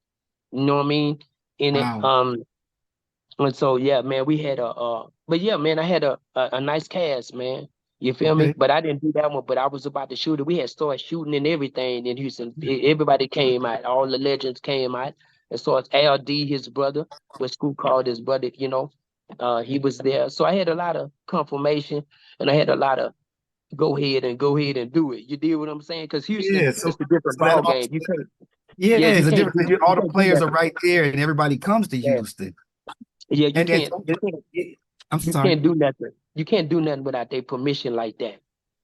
you know what I mean, in it. Wow. And so yeah, man, we had but yeah, man, I had a nice cast, man. You feel me? Okay. But I didn't do that one, but I was about to shoot it. We had started shooting and everything in Houston. Everybody came out, all the legends came out. And so it's LD, his brother, what school called his brother, he was there. So I had a lot of confirmation and I had a lot of go ahead and do it. You deal what I'm saying? Because Houston, Yeah. it's a different So that ball all game. You can't, yeah, yeah, you it's a can't difference. do All you the can't do players that. are right there and everybody comes to Yeah, Houston. yeah, you And can't, so you can't. I'm You sorry. can't do nothing. You can't do nothing without their permission like that.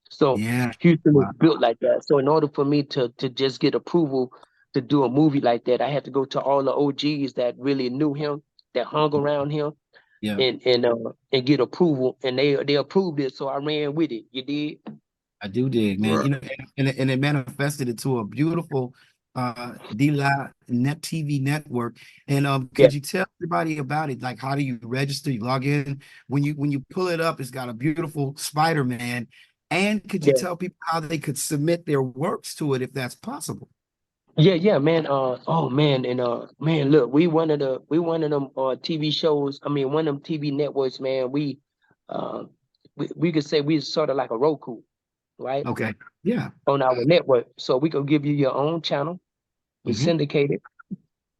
So Yeah. Houston is Wow. built like that. So in order for me to just get approval to do a movie like that, I had to go to all the OGs that really knew him, that hung around him, Yeah. and get approval. And they approved it. So I ran with it. You did? I do dig, man. Right. And it manifested into a beautiful D-Live Net TV Network. And Yeah, could you tell everybody about it? Like, how do you register? You log in. When you pull it up, it's got a beautiful Spider-Man. And could you yeah. tell people how they could submit their works to it if that's possible? Yeah, man. Oh man, and man, look, we one of them TV shows. I mean, one of them TV networks, man. Uh, we could say we sort of like a Roku, right, Okay. Yeah. on our network. So we could give you your own channel. We Hmm. syndicate it.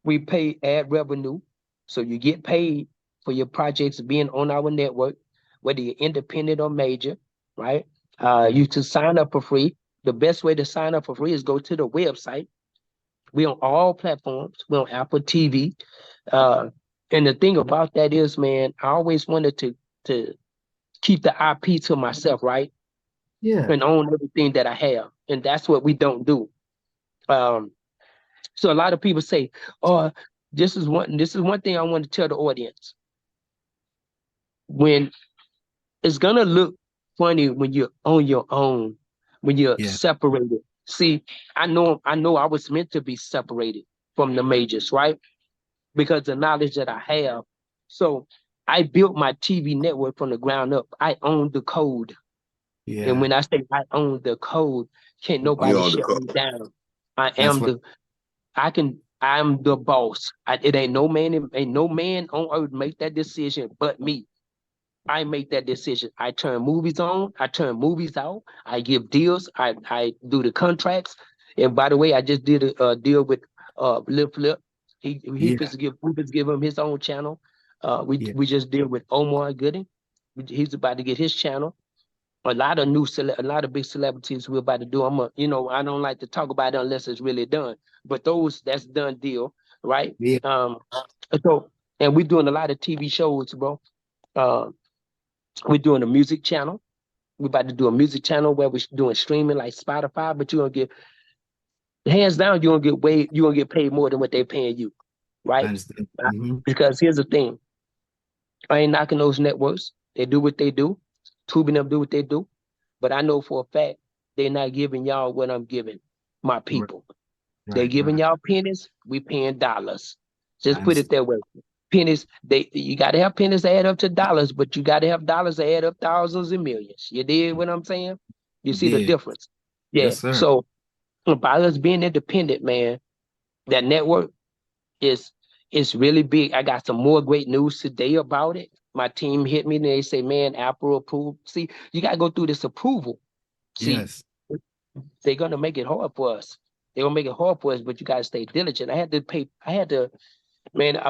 We pay ad revenue, so you get paid for your projects being on our network, whether you're independent or major, right? You can sign up for free. The best way to sign up for free is go to the website. We on all platforms. We on Apple TV. Uh, and the thing about that is, man, I always wanted to keep the IP to myself, right? Yeah. And own everything that I have. And that's what we don't do. Um, so a lot of people say, "Oh, this is one thing I want to tell the audience. When it's gonna look funny when you're on your own, when you're Yeah. separated. See, I know I was meant to be separated from the majors, right? Because the knowledge that I have. So I built my TV network from the ground up. I own the code. And Yeah. when I say I own the code, can't You nobody on the shut call. me down. I That's am what. the I'm the boss. It ain't no man on earth make that decision but me. I make that decision. I turn movies on, I turn movies out, I give deals, I do the contracts. And by the way, I just did a deal with Lil Flip. He Yeah. supposed to give him his own channel. Yeah. We just deal with Omar Gooding. He's about to get his channel. A lot of big celebrities we're about to do. I don't like to talk about it unless it's really done. But that's done deal, right? Yeah. So and we're doing a lot of TV shows, bro. Uh, we're doing a music channel. We're about to do a music channel where we're doing streaming like Spotify, but you're gonna get hands down, you're gonna get paid more than what they're paying you, I right? understand. Uh, Because here's the thing, I ain't knocking those networks. They do what they do. Tubing them do what they do. But I know for a fact they're not giving y'all what I'm giving my Right. people. They Right. giving Right. y'all pennies, we paying dollars. I Just put it understand. that way. Pennies, you gotta have pennies to add up to dollars, but you gotta have dollars to add up thousands and millions. You dig what I'm saying? You see the Yeah. difference? Yeah. Yes, sir. So by us being independent, man, that network is is really big. I got some more great news today about it. My team hit me and they say, man, Apple approved. See, you gotta go through this approval. See, Yes. they're gonna make it hard for us. They're gonna make it hard for us, but you gotta stay diligent. I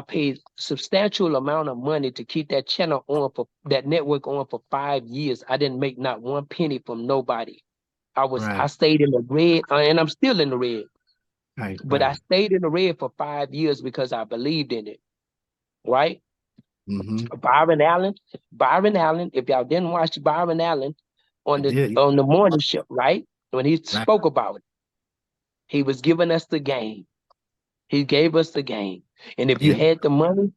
paid substantial amount of money to keep that channel on for that network on for 5 years. I didn't make not one penny from nobody. I Right. stayed in the red, and I'm still in the red, Right. but I Right. stayed in the red for 5 years because I believed in it, right? Mm-hmm. Byron Allen, Byron Allen, if y'all didn't watch Byron Allen I on the did. on the morning show, right? When he Right. spoke about it, he was giving us the game. He gave us the game. And if you Yeah. had the money,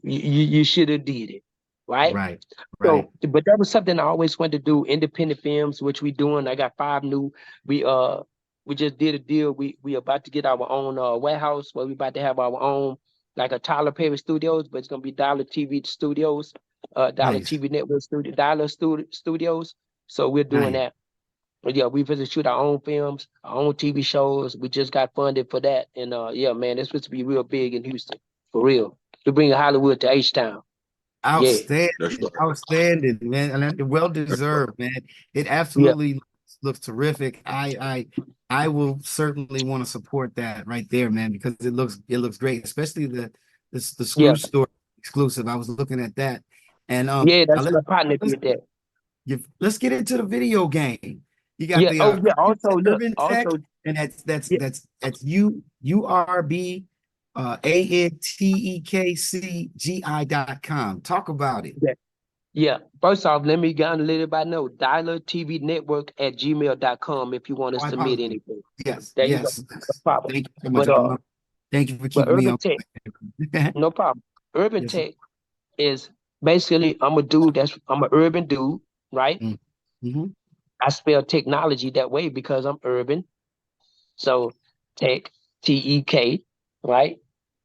you should have did it, right? Right. Right. So, but that was something I always wanted to do. Independent films, which we doing. I got 5 new. We uh we just did a deal. We about to get our own warehouse where we about to have our own like a Tyler Perry Studios, but it's gonna be Dollar TV Studios, Dollar Nice. TV Network Studio, Studios. So we're doing Nice. that. But yeah, we visit shoot our own films, our own TV shows. We just got funded for that, and yeah, man, it's supposed to be real big in Houston, for real. To bring Hollywood to H Town. Yeah, That's Outstanding, right. outstanding, man, and well That's right. deserved, man. It yeah, absolutely looks terrific. I will certainly want to support that right there, man, because it looks great, especially the yeah, Screw Store exclusive. I was looking at that, and yeah. now That's my partner let's did that. let's get into the video game. You got Yeah. the Oh, yeah. Also, look. Urban Tech, Also, and yeah, that's URB ANTEKCGI.com. Talk about it. yeah, yeah. First off, let me get a little bit know. Dialer TV Network at gmail.com if you want to Oh, I submit apologize. anything. Yes, There you go. yes. No problem. Thank you so much. But Thank you for but keeping me Urban on. Tech, no problem. Urban Yes, sir. Tech is basically I'm an urban dude, right? Mm-hmm. I spell technology that way because I'm urban. So tech. TEK, right?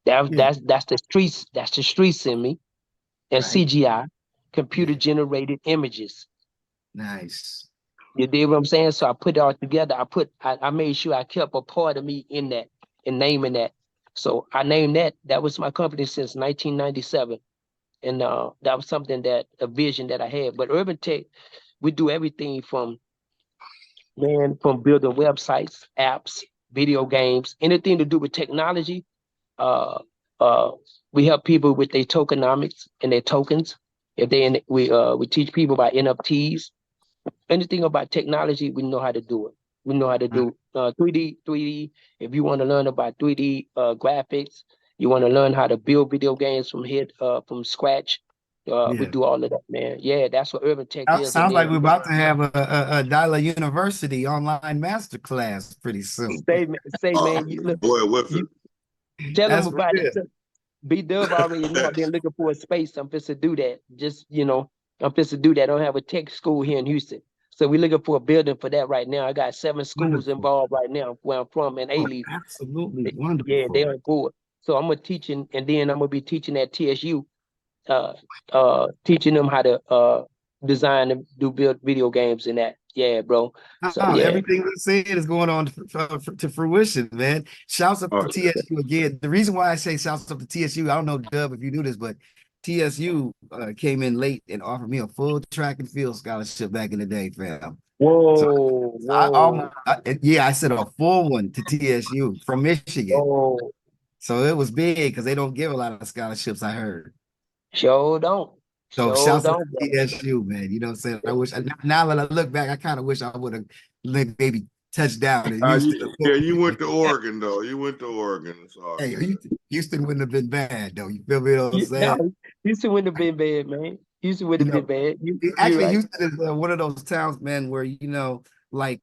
That, Yeah. that's the streets, that's the streets in me. And Right. CGI, computer Yeah. generated images. Nice. You dig what I'm saying? So I put it all together. I made sure I kept a part of me in that and naming that. So I named that. That was my company since 1997. And that was something that a vision that I had. But Urban Tech, we do everything from building websites, apps, video games, anything to do with technology. Uh, uh, we help people with their tokenomics and their tokens. If they in, we teach people about NFTs, anything about technology, we know how to do it. We know how to Right. do 3D. If you want to learn about 3D graphics, you want to learn how to build video games from scratch. We Yeah. do all of that, man. Yeah, that's what Urban Tech is. And Sounds like then we're about to have a Dyla University online masterclass pretty soon. say, Oh man, you look, boy, what's you it? tell them That's about real. it. B Dubb already know I've been looking for a space. I'm supposed to do that. Just, I'm supposed to do that. I don't have a tech school here in Houston. So we're looking for a building for that right now. I got 7 schools Wonderful. involved right now where I'm from in Oh, A-Leaf. absolutely Yeah, wonderful. they're on board. So I'm gonna teaching, and then I'm gonna be teaching at TSU, teaching them how to design and build video games and that. Yeah, bro. So Oh, yeah, everything we said is going on to fruition, man. Shouts up to Oh, TSU again. The reason why I say shouts up to TSU, I don't know, Dub, if you knew this, but TSU came in late and offered me a full track and field scholarship back in the day, fam. So whoa, I whoa, almost, yeah, I said a full one to TSU from Michigan. whoa. So it was big because they don't give a lot of scholarships, I heard. Sure don't. So Sure shouts out don't, to bro. TSU, man. You know what I'm saying? I wish now that I look back, I kind of wish I would have maybe touched down in Houston. yeah, you went to Oregon though. You went to Oregon. It's all Hey, good. Houston wouldn't have been bad though. You feel me? What I'm saying? No, Houston wouldn't have been bad, man. Houston You wouldn't have know, been bad. You're actually, right. Houston is one of those towns, man, where like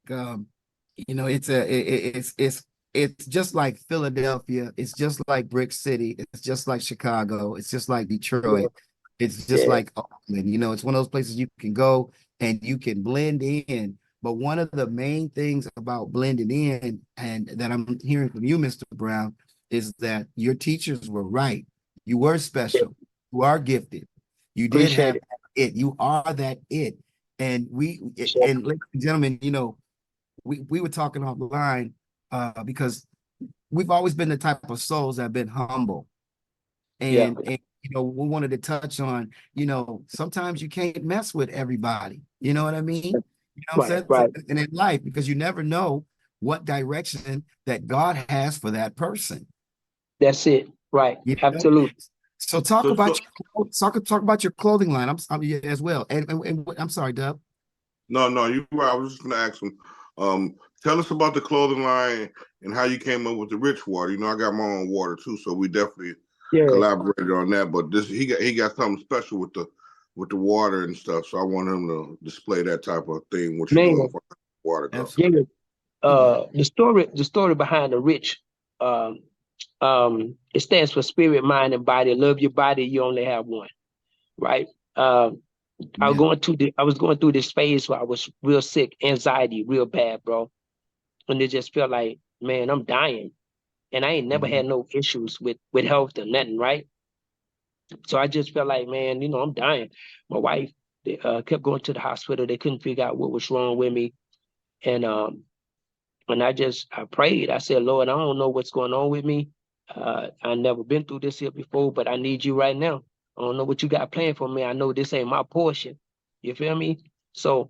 it's it's just like Philadelphia. It's just like Brick City. It's just like Chicago. It's just like Yeah, Detroit. It's just yeah, like Oakland. It's one of those places you can go and you can blend in. But one of the main things about blending in, and that I'm hearing from you, Mr. Brown, is that your teachers were right. You were yeah. special. You are gifted. You did Appreciate have it. it. You are that it. And Sure. and ladies and gentlemen, we were talking offline because we've always been the type of souls that have been humble. Yeah, And we wanted to touch on, sometimes you can't mess with everybody. You know what I mean? You know what I'm right, saying? right. And in life, because you never know what direction that God has for that person. That's it. Right. You know? Absolutely. So talk So, about so talk about your clothing line. Yeah, as well. And I'm sorry, Dub. no, you right. I was just gonna ask him. Tell us about the clothing line and how you came up with the rich water. I got my own water too, so we definitely Yeah, collaborated on that. But this he got something special with the water and stuff. So I want him to display that type of thing. What you doing man. for water go? Yeah. Absolutely. Yeah. The story behind the rich, um, it stands for spirit, mind, and body. Love your body. You only have one. Right. Yeah. I was going through this phase where I was real sick, anxiety, real bad, bro. And it just felt like, man, I'm dying. And I ain't never Mhm. had no issues with health or nothing, right? So I just felt like, man, I'm dying. My wife kept going to the hospital. They couldn't figure out what was wrong with me. And I prayed. I said, Lord, I don't know what's going on with me. I never been through this here before, but I need you right now. I don't know what you got planned for me. I know this ain't my portion. You feel me? So,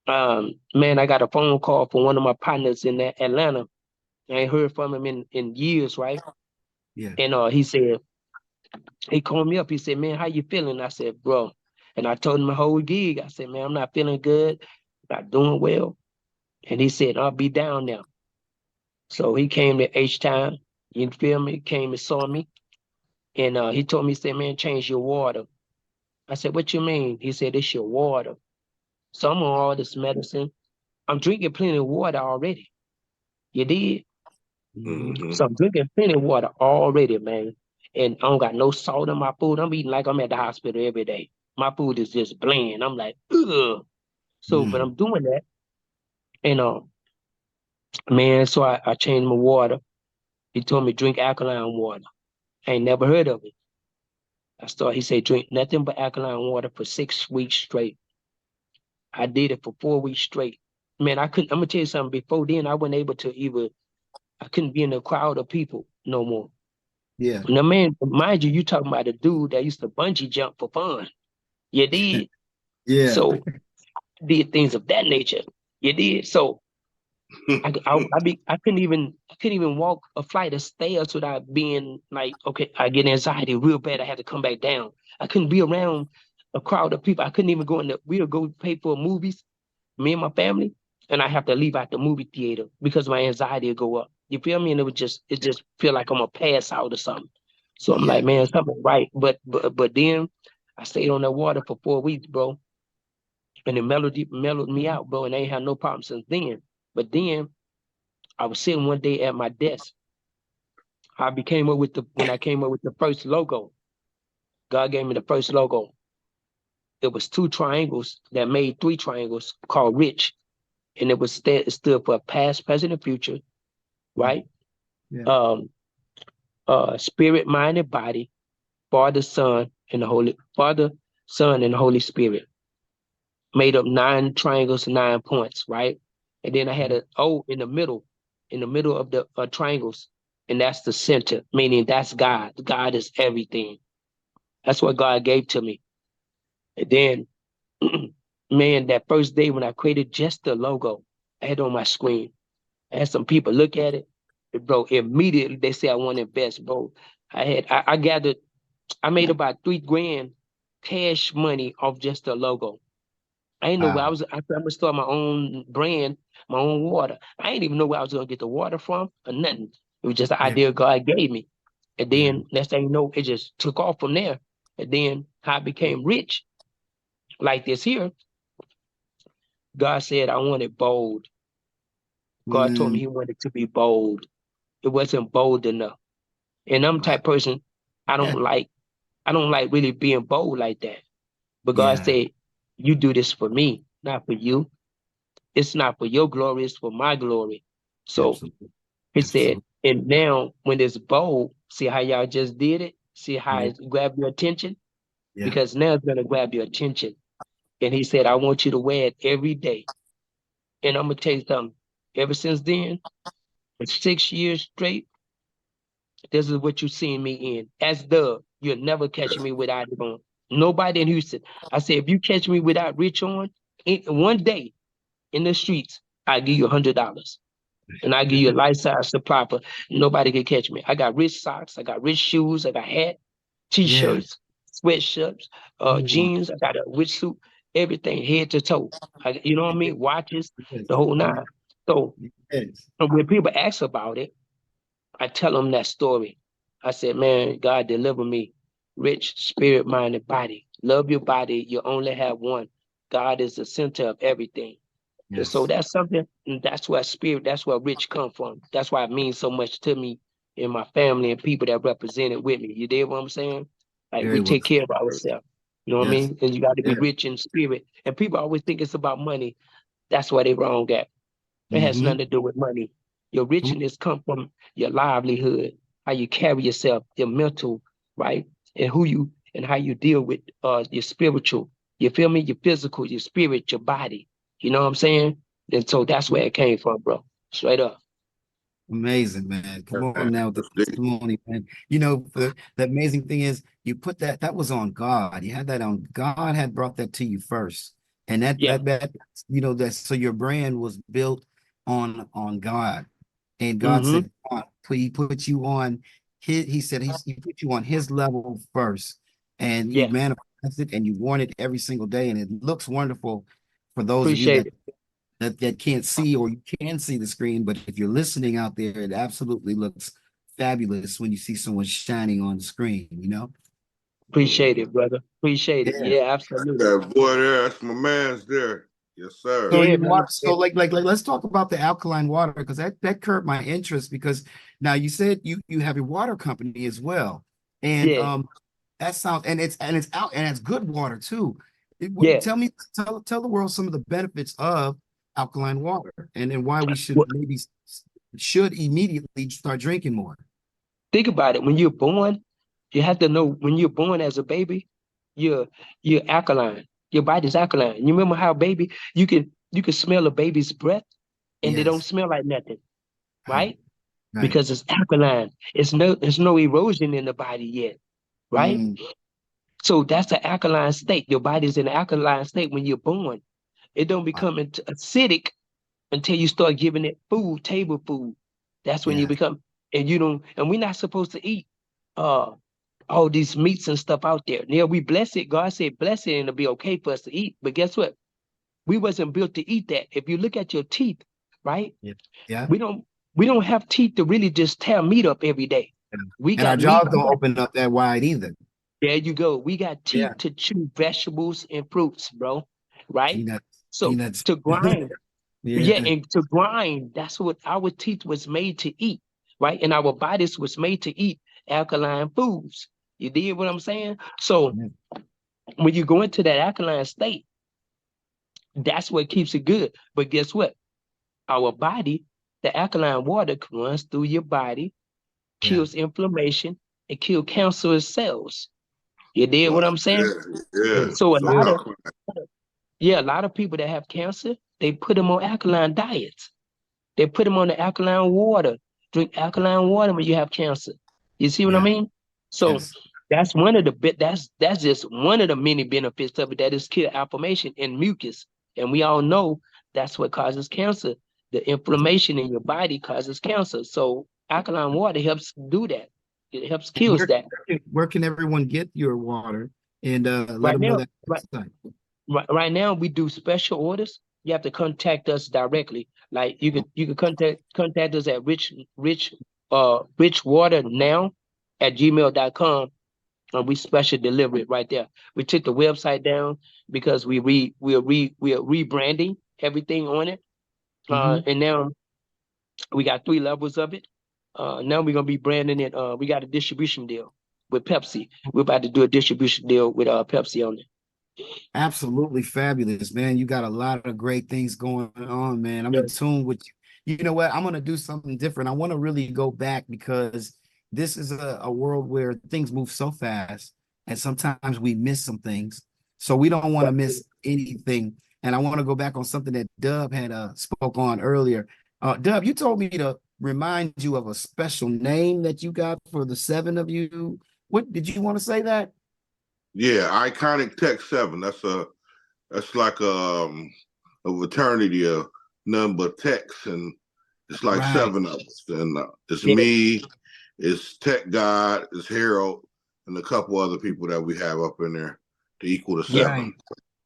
man, I got a phone call from one of my partners in Atlanta. I ain't heard from him in years, right? Yeah. And he called me up. He said, man, how you feeling? I said, bro. And I told him my whole gig. I said, man, I'm not feeling good, not doing well. And he said, I'll be down now. So he came to H-Town, you feel me? Came and saw me. And he told me, he said, man, change your water. I said, what you mean? He said, it's your water. So I'm on all this medicine. I'm drinking plenty of water already. You did? Mhm. Mm-hmm. So I'm drinking plenty of water already, man. And I don't got no salt in my food. I'm eating like I'm at the hospital every day. My food is just bland. I'm like, ugh. So, but Mm. I'm doing that. And man, so I changed my water. He told me drink alkaline water. I ain't never heard of it. He said drink nothing but alkaline water for 6 weeks straight. I did it for 4 weeks straight. Man, I'm gonna tell you something. Before then, I wasn't able to I couldn't be in a crowd of people no more. Yeah. Now, man, mind you, you talking about a dude that used to bungee jump for fun. You did. Yeah. So did things of that nature. You did. So I couldn't even walk a flight of stairs without being like, okay, I get anxiety real bad. I had to come back down. I couldn't be around a crowd of people. I couldn't even go we would go pay for movies, me and my family, and I have to leave out the movie theater because my anxiety would go up. You feel me? And it just feel like I'm gonna pass out or something. So I'm Yeah. like, man, something right. But then I stayed on that water for 4 weeks, bro. And it mellowed me out, bro. And I ain't had no problem since then. But then I was sitting one day at my desk. When I came up with the first logo, God gave me the first logo. It was two triangles that made three triangles called Rich. And it stood for past, present, and future, right? Yeah. Um, spirit, mind, and body, Father, Son, and the Holy Spirit. Made up 9 triangles, 9 points, right? And then I had an O in the middle of the triangles, and that's the center, meaning that's God. God is everything. That's what God gave to me. And then, man, that first day when I created just the logo, I had it on my screen. I had some people look at it, bro. Immediately they say I want to invest, bro. I gathered, I made about 3 grand cash money off just the logo. I ain't know where I Wow. was. I'm gonna start my own brand, my own water. I ain't even know where I was gonna get the water from or nothing. It was just the Yeah. idea God gave me. And Yeah. then next thing you know, it just took off from there. And then how I became rich, like this here, God said I wanted bold. God told me Mm, he wanted to be bold. It wasn't bold enough. And I'm the wow. type of person, I don't like, I don't like really being bold like that. But God Yeah. said, you do this for me, not for you. It's not for your glory, it's for my glory. So Absolutely. he said, Absolutely. and now when it's bold, see how y'all just did it? See how Yeah. it grabbed your attention? Yeah. Because now it's gonna grab your attention. And he said, I want you to wear it every day. And I'm gonna tell you something. Ever since then, for 6 years straight, this is what you seen me in. As Dubb, you'll never catch me without it on. Nobody in Houston. I said, if you catch me without Rich on, one day in the streets, I give you $100. And I give you a life-size supply for nobody can catch me. I got rich socks, I got rich shoes, I got hat, Yeah. t-shirts, sweatshirts, Come on. jeans, I got a rich suit, everything head to toe. You know what I mean? Watches, Yes. the whole nine. So Yes. when people ask about it, I tell them that story. I said, man, God deliver me. Rich spirit, mind, and body. Love your body. You only have one. God is the center of everything. And so Yes. that's something, and that's where rich come from. That's why it means so much to me and my family and people that represent it with me. You dig what I'm saying? Like Very we well. take care of ourselves. You know what I Yes. mean? And you got to be Yeah. rich in spirit. And people always think it's about money. That's why they wrong at. It has Mm-hmm. nothing to do with money. Your Come on. richness come from your livelihood, how you carry yourself, your mental, right? And how you deal with your spiritual. You feel me? Your physical, your spirit, your body. You know what I'm saying? And so that's where it came from, bro. Straight up. Amazing, man. Come on Man, now with the that's deep. testimony, man. You know, the amazing thing is you put that was on God. You had that on God had brought that to you first. And Yeah. that so your brand was built on God. And God Mm-hmm. said, he put you on he said he put you on his level first. And you Yeah. manifested and you worn it every single day. And it looks wonderful for those of you Appreciate that it. can't see, or you can see the screen, but if you're listening out there, it absolutely looks fabulous when you see someone shining on the screen, you know? Appreciate it, brother. Appreciate it. Yeah. Yeah, absolutely. That boy there, that's my man's there. Yes, sir. So Yeah, your man. water, so like let's talk about the alkaline water because that curbed my interest because now you said you have a water company as well. And Yeah. that sounds and it's out and it's good water too. Yeah. Tell the world some of the benefits of alkaline water and then why we should Well, maybe should immediately start drinking more. Think about it. When you're born, you have to know when you're born as a baby, you're you're alkaline. Your body's alkaline. You remember how baby you can smell a baby's breath and they don't Yes. smell like nothing, Right. right? Right. Because it's alkaline. There's no erosion in the body yet, right? Mm, So that's the alkaline state. Your body's in an alkaline state when you're born. It don't wow. become acidic until you start giving it food, table food. That's when you Yes. become, and you don't, and we're not supposed to eat uh all these meats and stuff out there. Yeah, we bless it. God said bless it and it'll be okay for us to eat. But guess what? We wasn't built to eat that. If you look at your teeth, right? Yeah. Yeah. We don't we don't have teeth to really just tear meat up every day. Yeah. We And our got meat. jaws don't open up that wide either. There you go. We got Yeah. teeth to chew vegetables and fruits, bro. Right? Peanuts. So Peanuts. to grind, yeah, Yeah. and to grind, that's what our teeth was made to eat, right? And our bodies was made to eat alkaline foods. You did what I'm saying? So Yeah. when you go into that alkaline state, that's what keeps it good. But guess what? Our body, the alkaline water runs through your body, Yeah. kills inflammation, and kill cancerous cells. You did Wow. what I'm saying? Yeah. So So alkaline. a lot of people that have cancer, they put them on alkaline diets. They put them on the alkaline water. Drink alkaline water when you have cancer. You see what I Yeah. mean? So Yes. that's one of the bit. That's just one of the many benefits of it. That is kill inflammation and mucus, and we all know that's what causes cancer. The inflammation in your body causes cancer. So alkaline water helps do that. It helps And kills that. where can everyone get your water? And let Right them know now, that right, website. right now we do special orders. You have to contact us directly. Like you could contact us at richwaternow@gmail.com, and we special deliver it right there. We took the website down because we're rebranding everything on it. Mm-hmm. And now we got 3 levels of it. Now we're gonna be branding it. We got a distribution deal with Pepsi. We're about to do a distribution deal with Pepsi on it. Absolutely fabulous, man. You got a lot of great things going on, man. I'm in Yeah. tune with you. You know what? I'm gonna do something different. I want to really go back because this is a world where things move so fast, and sometimes we miss some things. So we don't want to miss anything. And I want to go back on something that Dubb had spoke on earlier. Dubb, you told me to remind you of a special name that you got for the 7 of you. What did you want to say that? Yeah, Iconic Tech 7. That's like a fraternity of none but techs, and it's like Right. 7 of us. And it's Yeah, me, it's Tech God, it's Harold, and a couple other people that we have up in there to equal the yeah, 7. Right.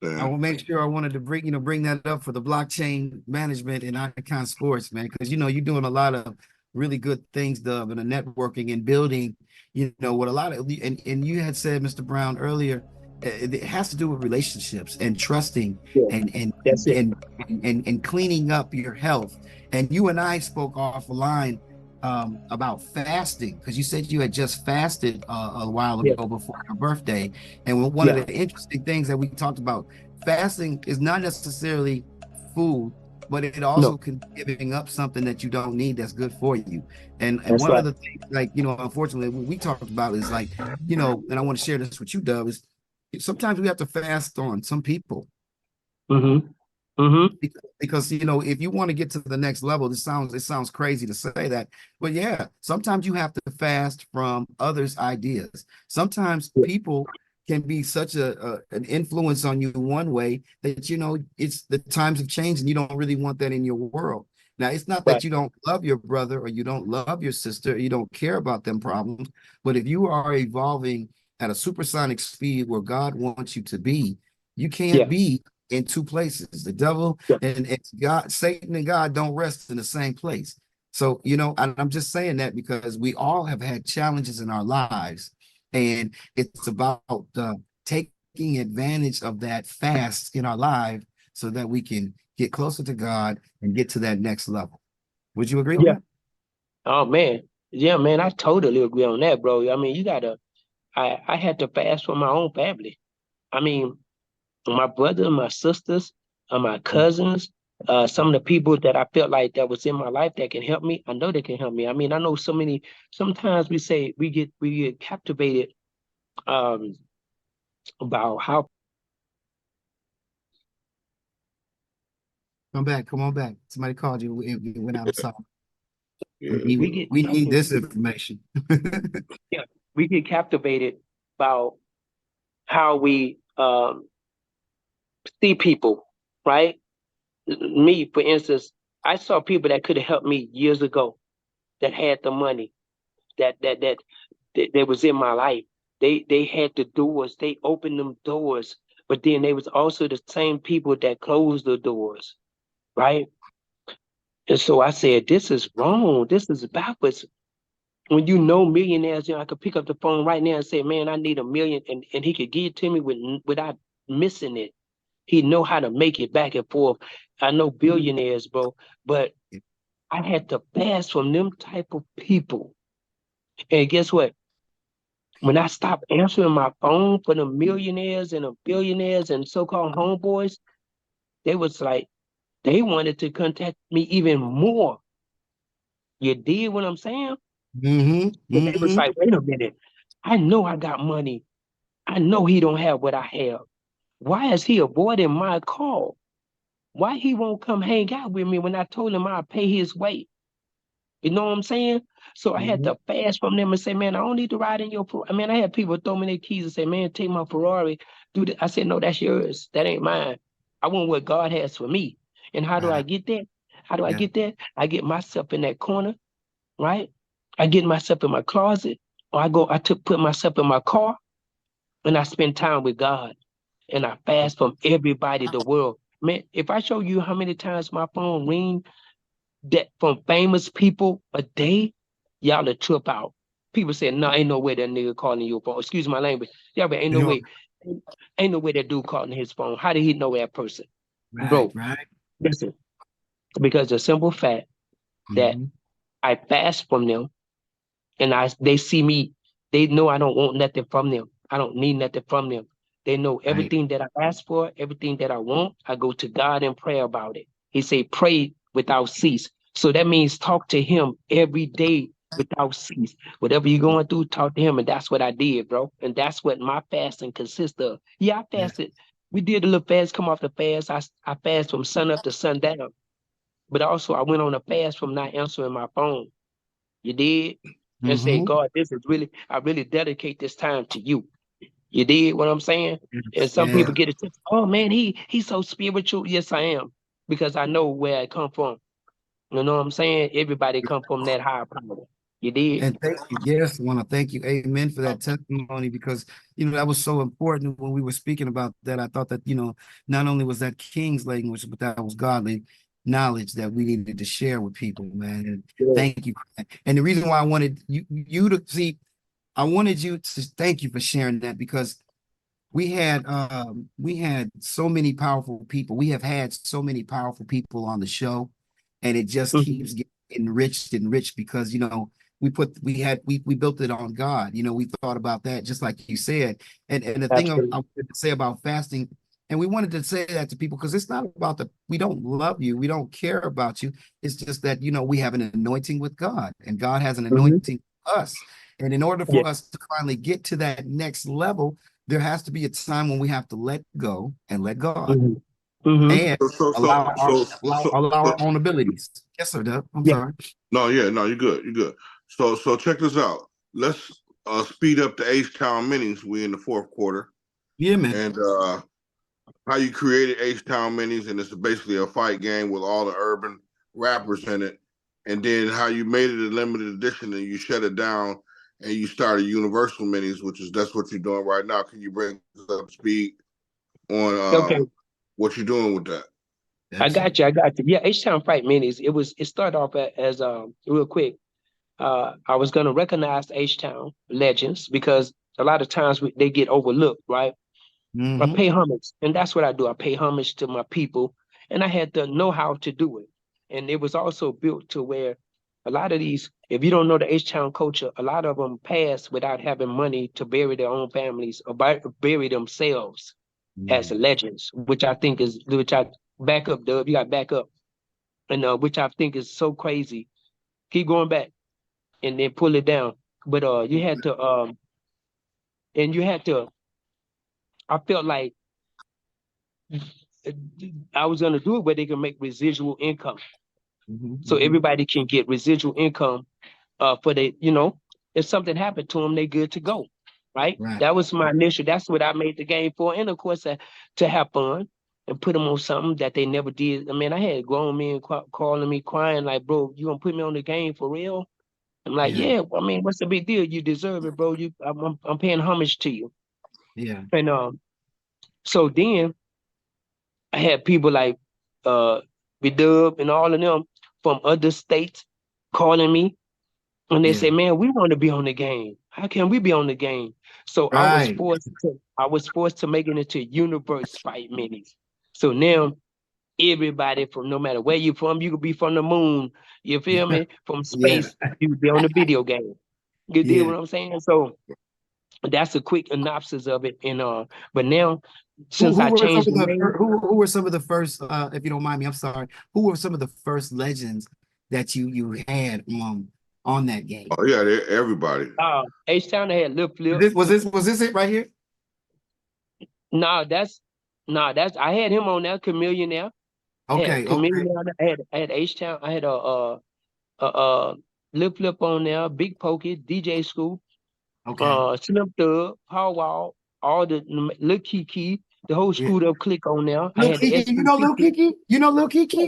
I Yeah. will make sure I wanted to bring that up for the blockchain management and Icon Sports, man, because you're doing a lot of really good things, Dub, and the networking and building, with a lot of and you had said, Mr. Brown, earlier, it has to do with relationships and trusting yeah. and and That's it. and cleaning up your health. And you and I spoke offline about fasting because you said you had just fasted a while Yeah, ago before your birthday. And one of yeah. the interesting things that we talked about, fasting is not necessarily food, but it also No, can be giving up something that you don't need that's good for you. And that's one of right. the things, like, unfortunately, what we talked about is like, and I want to share this with you, Dub, is sometimes we have to fast on some people Mm-hmm. Mm-hmm. because if you want to get to the next level, it sounds crazy to say that, but yeah, sometimes you have to fast from others' ideas. Sometimes Yeah, people can be such an influence on you one way that it's the times have changed and you don't really want that in your world. Now, it's not right. that you don't love your brother or you don't love your sister or you don't care about them problems, but if you are evolving at a supersonic speed where God wants you to be, you can't Yeah, be in two places. The devil yeah, and God, Satan and God don't rest in the same place. So, I'm just saying that because we all have had challenges in our lives, and it's about taking advantage of that fast in our life so that we can get closer to God and get to that next level. Would you agree on yeah. that? Oh man. Yeah, man, I totally agree on that, bro. I mean, I had to fast for my own family. I mean, my brother, my sisters, my cousins, some of the people that I felt like that was in my life that can help me, I know they can help me. I mean, I know so many, sometimes we say we get captivated about how Come back, come on back. Somebody called you. We went out of sight. Yeah. We need this information. yeah, we get captivated about how we see people, right? Me, for instance, I saw people that could have helped me years ago that had the money that was in my life. They had the doors, they opened them doors, but then they was also the same people that closed the doors, right? And so I said, this is wrong. This is backwards. When you know millionaires, I could pick up the phone right now and say, man, I need $1 million, and he could give it to me without missing it. He know how to make it back and forth. I know billionaires, bro, but I had to fast from them type of people. And guess what? When I stopped answering my phone for the millionaires and the billionaires and so-called homeboys, they was like, they wanted to contact me even more. You did what I'm saying? But they was like, wait a minute. I know I got money. I know he don't have what I have. Why is he avoiding my call? Why he won't come hang out with me when I told him I'll pay his way? You know what I'm saying? So I had to fast from them and say, man, I don't need to ride in your Ferrari. I mean, I had people throw me their keys and say, man, take my Ferrari. Do that. I said, no, that's yours. That ain't mine. I want what God has for me. And how do I Right. get that? How do I Yeah. get that? I get myself in that corner, right? I get myself in my closet, or put myself in my car, and I spend time with God. And I fast from everybody in the world. Man, if I show you how many times my phone ring that from famous people a day, y'all will trip out. People say, no, ain't no way that nigga calling your phone. Excuse my language. Yeah, but ain't no way. Ain't no way that dude calling his phone. How did he know that person? Right, Bro, right. listen, because the simple fact that Mhm. I fast from them and they see me, they know I don't want nothing from them. I don't need nothing from them. They know Right. everything that I ask for, everything that I want, I go to God in prayer about it. He say, pray without cease. So that means talk to him every day without cease. Whatever you're going through, talk to him. And that's what I did, bro. And that's what my fasting consists of. Yeah, I Yeah. fasted. We did a little fast, come off the fast. I fast from sun up to sundown. But also I went on a fast from not answering my phone. You did? And say, Mm-hmm. God, I really dedicate this time to you. You did what I'm saying? And some Yeah. people get it, oh man, he's so spiritual. Yes, I am. Because I know where I come from. You know what I'm saying? Everybody come from that higher power. You did? And thank you. Yes, I want to thank you, amen, for that testimony because, that was so important when we were speaking about that. I thought that, not only was that king's language, but that was godly knowledge that we needed to share with people, man. And Yeah. thank you. And the reason why I wanted you to see, I wanted you to thank you for sharing that because we had so many powerful people. We have had so many powerful people on the show, and it just Mhm. keeps getting enriched and enriched because we built it on God. We thought about that just like you said. And the thing I Absolutely. wanted to say about fasting, and we wanted to say that to people because it's not about we don't love you, we don't care about you. It's just that we have an anointing with God, and God has an Hmm. anointing with us. And in order Yeah. for us to finally get to that next level, there has to be a time when we have to let go and let God Hmm. Hmm. and So so allow so our so allow, so, allow so our own abilities. Yes, sir, Dubb. I'm Yeah. sorry. no, yeah, no, you're good. You're good. So check this out. Let's speed up the H-Town minis. We in the fourth quarter. Yeah, man. And how you created H-Town minis, and it's basically a fight game with all the urban rappers in it. And then how you made it a limited edition and you shut it down and you started Universal minis, that's what you're doing right now. Can you bring us up to speed on Okay. what you're doing with that? I Excellent. got you. I got you. Yeah. H-Town Fight Minis. It started off as real quick. I was gonna recognize H-Town legends because a lot of times they get overlooked, right? I Mm-hmm. pay homage, and that's what I do. I pay homage to my people, and I had the know-how to do it. And it was also built to where a lot of these, if you don't know the H-Town culture, a lot of them pass without having money to bury their own families or bury themselves as legends, which Back up, Dub. You got back up. And which I think is so crazy. Keep going back and then pull it down. But you had to and you had to, I felt like I was gonna do it where they can make residual income. So everybody can get residual income for the, if something happened to them, they good to go. Right? Right. That was my initial, that's what I made the game for. And of course, to have fun and put them on something that they never did. I mean, I had grown men calling me crying like, bro, you gonna put me on the game for real? I'm like, Yeah. yeah, I mean, what's the big deal? You deserve it, bro. I'm paying homage to you. Yeah. And so then I had people like Dubb and all of them from other states calling me, and they Yeah. say, man, we want to be on the game. How can we be on the game? So Right. I was forced to make it into universe fight minis. So now everybody from, no matter where you're from, you could be from the moon, you feel me? From Yeah. space, you could be on the video game. You deal Yeah. what I'm saying? So that's a quick synopsis of it. And but now Who since who I were some changed of the the name, who were some of the first if you don't mind me, I'm sorry. Who were some of the first legends that you had on that game? Oh yeah, everybody. H-Town had Lil Flip. Was this it right here? No, that's I had him on there, Chameleon there. I had Okay, Chameleon okay, on there. I had H-Town. I had Lil Flip on there, Big Pokey, DJ School, okay. Slim Thug, Paul Wall, all the Lil Kiki, the whole Yeah. screwed up clique on there. I Lil had the Kiki, you know Lil SP50. Kiki? You know Lil Yeah, Kiki? yeah,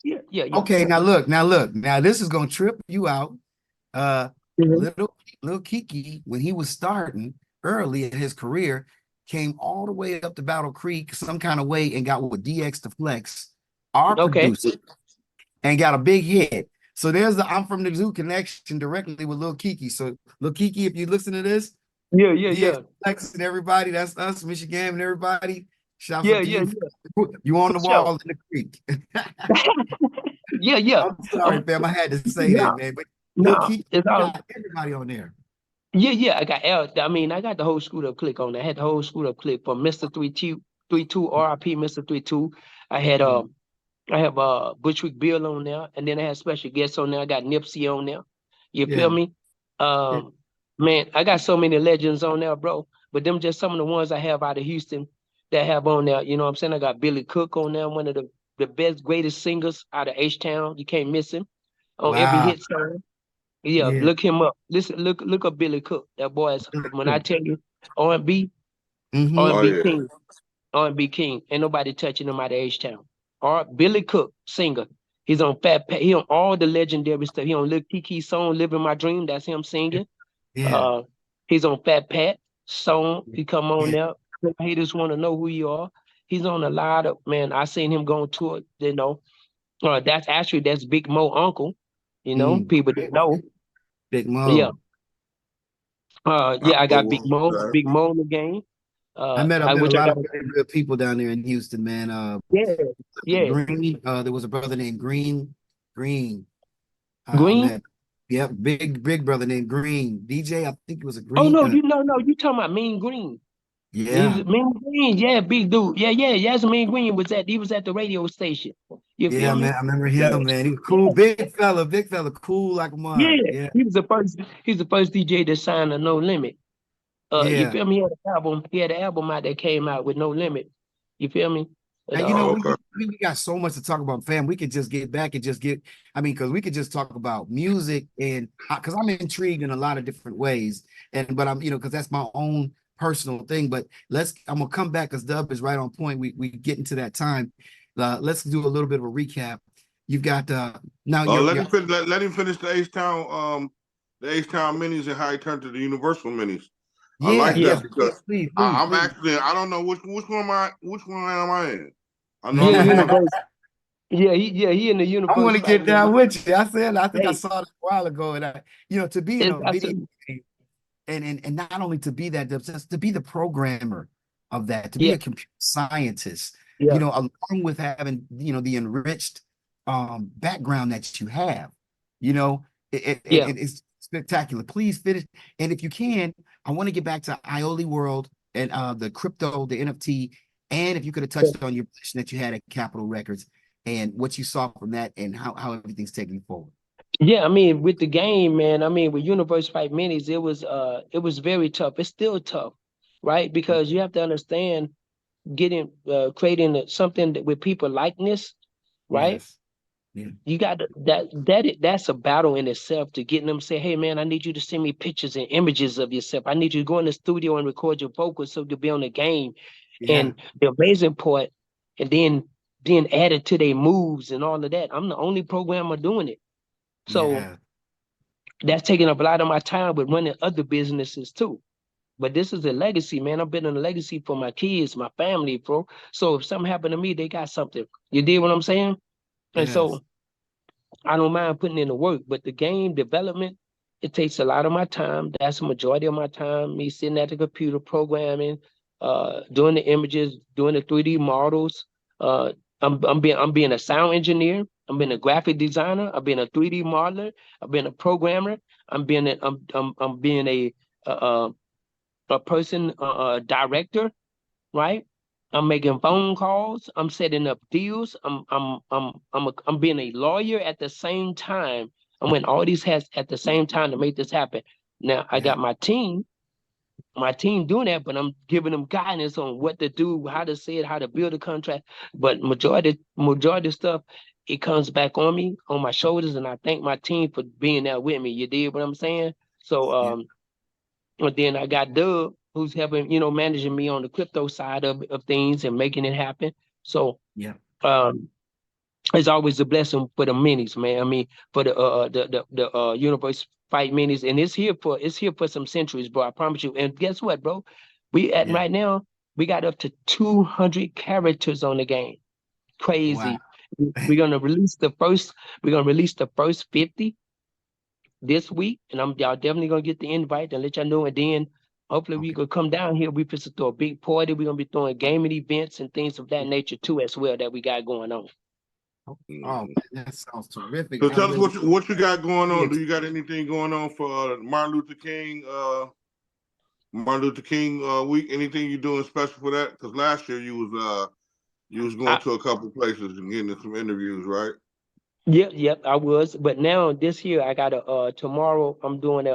yeah, yeah, yeah. Okay, now this is gonna trip you out. Uh, Mhm. little Kiki, when he was starting early in his career, came all the way up to Battle Creek some kind of way and got with DX to Flex, our Okay. producer, and got a big hit. So there's the I'm from the Zoo connection directly with Lil Kiki. So Lil Kiki, if you listen to this, Yeah, yeah, DX yeah. Flex and everybody, that's us, Michigan and everybody. Shouts Yeah, out to yeah, you. yeah. You on For the sure. wall in the creek. Yeah, yeah. I'm sorry, fam. I had to say that, No, man. But Lil no. Kiki, It's you all got everybody on there. yeah, yeah. I mean, I got the whole screwed up click on there. I had the whole screwed up click from Mr. 32 RIP Mr. 32. I had Yeah, I have Bushwick Bill on there, and then I had special guests on there. I got Nipsey on there. You feel yeah, me? yeah. Man, I got so many legends on there, bro. But them just some of the ones I have out of Houston that have on there. You know what I'm saying? I got Billy Cook on there, one of the best, greatest singers out of H-Town. You can't miss him on every Wow. hit song. Yeah, Yeah. look him up. Listen, look up Billy Cook. That boy is, when I tell you R&B, Mm-hmm. Oh R&B yeah. King. R&B King. Ain't nobody touching him out of H-Town. Or Billy Cook, singer. He's on Fat Pat. He on all the legendary stuff. He on Lil Kiki song, Living My Dream. That's him singing. Yeah. Uh, he's on Fat Pat song. He come on Yeah. there. Haters want to know who you are. He's on a lot of, man, I seen him go on tour, that's Big Mo uncle. Mm. People didn't know. Big Yeah. Mo. Yeah, I got Oh, Big Mo in the game. I met a Which I lot got, of very good people down there in Houston, man. yeah, yeah. Green, there was a brother named Green. I Green. met, yep, big brother named Green. DJ, I think it was a Oh Green. no, you talking about Mean Green. He was Yeah, Mean Green, yeah, big dude. Yeah, yeah, yes, Mean Green he was at the radio station. You yeah, feel me? man. I remember Yeah, him, man. He was cool, yeah, big fella, cool like a mug. yeah. Yeah, He's the first DJ to sign a No Limit. You yeah. feel me? He had an album out that came out with No Limit. You feel me? But And oh, we, okay. we got so much to talk about, fam. We could just get back and just get, I mean, because we could just talk about music and because I'm intrigued in a lot of different ways. But I'm, because that's my own personal thing. But I'm gonna come back because Dubb is right on point. We get into that time. Let's do a little bit of a recap. You've got now Let you're him let him finish the H Town minis and how he turned to the Universal minis. I yeah, like yeah, that yes, because please, I'm please. actually I don't know which one am I in. I know he I'm in in both. universe. He in the I'm universe gonna get fighting with down me. with you. I think I Hey, saw it a while ago, and to be in a I video said, game. And not only to be that, just to be the programmer of that, to be yeah, a computer scientist, yeah, along with having, the enriched background that you have, you know, yeah, it's spectacular. Please finish. And if you can, I want to get back to Ioli World and the crypto, the NFT, And if you could have touched on your position that you had at Capitol Records and what you saw from that and how everything's taking forward. Yeah, I mean, with the game, man, I mean, with Universe Fight Minis, it was very tough. It's still tough, right? Because you have to understand creating something with people likeness, right? Yes. Yeah. You got that's a battle in itself to getting them to say, hey man, I need you to send me pictures and images of yourself. I need you to go in the studio and record your vocals so you can be on the game. Yeah. And the amazing part, and then add it to their moves and all of that. I'm the only programmer doing it. So Yeah. that's taking up a lot of my time with running other businesses too. But this is a legacy, man. I'm building a legacy for my kids, my family, bro. So if something happened to me, they got something. You did what I'm saying? And Yes. so I don't mind putting in the work, but the game development, it takes a lot of my time. That's the majority of my time, me sitting at the computer programming, doing the images, doing the 3D models. I'm being a sound engineer. I'm being a graphic designer. I'm being a 3D modeler. I'm being a programmer. I'm being a person, director, right? I'm making phone calls. I'm setting up deals. I'm being a lawyer at the same time. I'm wearing all these hats at the same time to make this happen. Now I Yeah. got my team doing that, but I'm giving them guidance on what to do, how to say it, how to build a contract. But majority of stuff, it comes back on me, on my shoulders, and I thank my team for being there with me. You did what I'm saying? So Yeah. and then I got Dubb, who's helping, managing me on the crypto side of things and making it happen. So Yeah. um, it's always a blessing for the minis, man. I mean, for the Universe Fight minis, and it's here for some centuries, bro. I promise you. And guess what, bro? We at Yeah. right now we got up to 200 characters on the game. Wow. Crazy. We're gonna release the first. We're gonna release the first 50 this week, and y'all definitely gonna get the invite and let y'all know. And then hopefully we Okay. could come down here. We supposed to throw a big party. We're gonna be throwing gaming events and things of that nature too, as well, that we got going on. Oh man, that sounds terrific. So I tell us really what you got going on. yeah. Do you got anything going on for Martin Luther King week? Anything you doing special for that? Because last year you was going I, to a couple places and getting some interviews, right? yep, I was. But now this year I got tomorrow I'm doing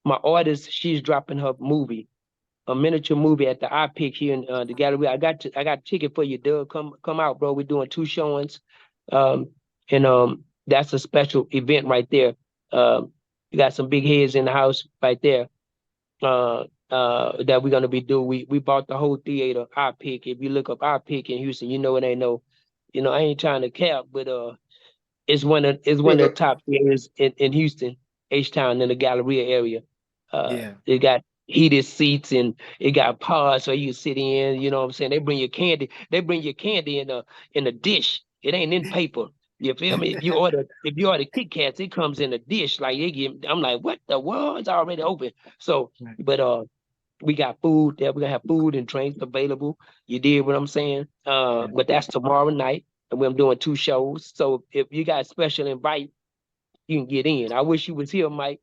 my artist, she's dropping her movie, a miniature movie at the iPic here in the gallery. I got a ticket for you, Doug. Come out, bro. We're doing 2 showings. And that's a special event right there. You got some big heads in the house right there. That we're gonna be doing. We bought the whole theater, iPic. If you look up iPic in Houston, it ain't no, I ain't trying to cap, but it's one of the top theaters in Houston, H-Town, in the Galleria area. Yeah. It got heated seats and it got pods so you sit in. You know what I'm saying? They bring your candy. They bring your candy in a dish. It ain't in paper. You feel me? If you order Kit Kats, it comes in a dish. Like they give. I'm like, what the world? It's already open. So, Right. but we got food there. We're gonna have food and drinks available. You did what I'm saying? Yeah. But that's tomorrow night, and we're doing 2 shows. So if you got a special invite, you can get in. I wish you was here, Mike.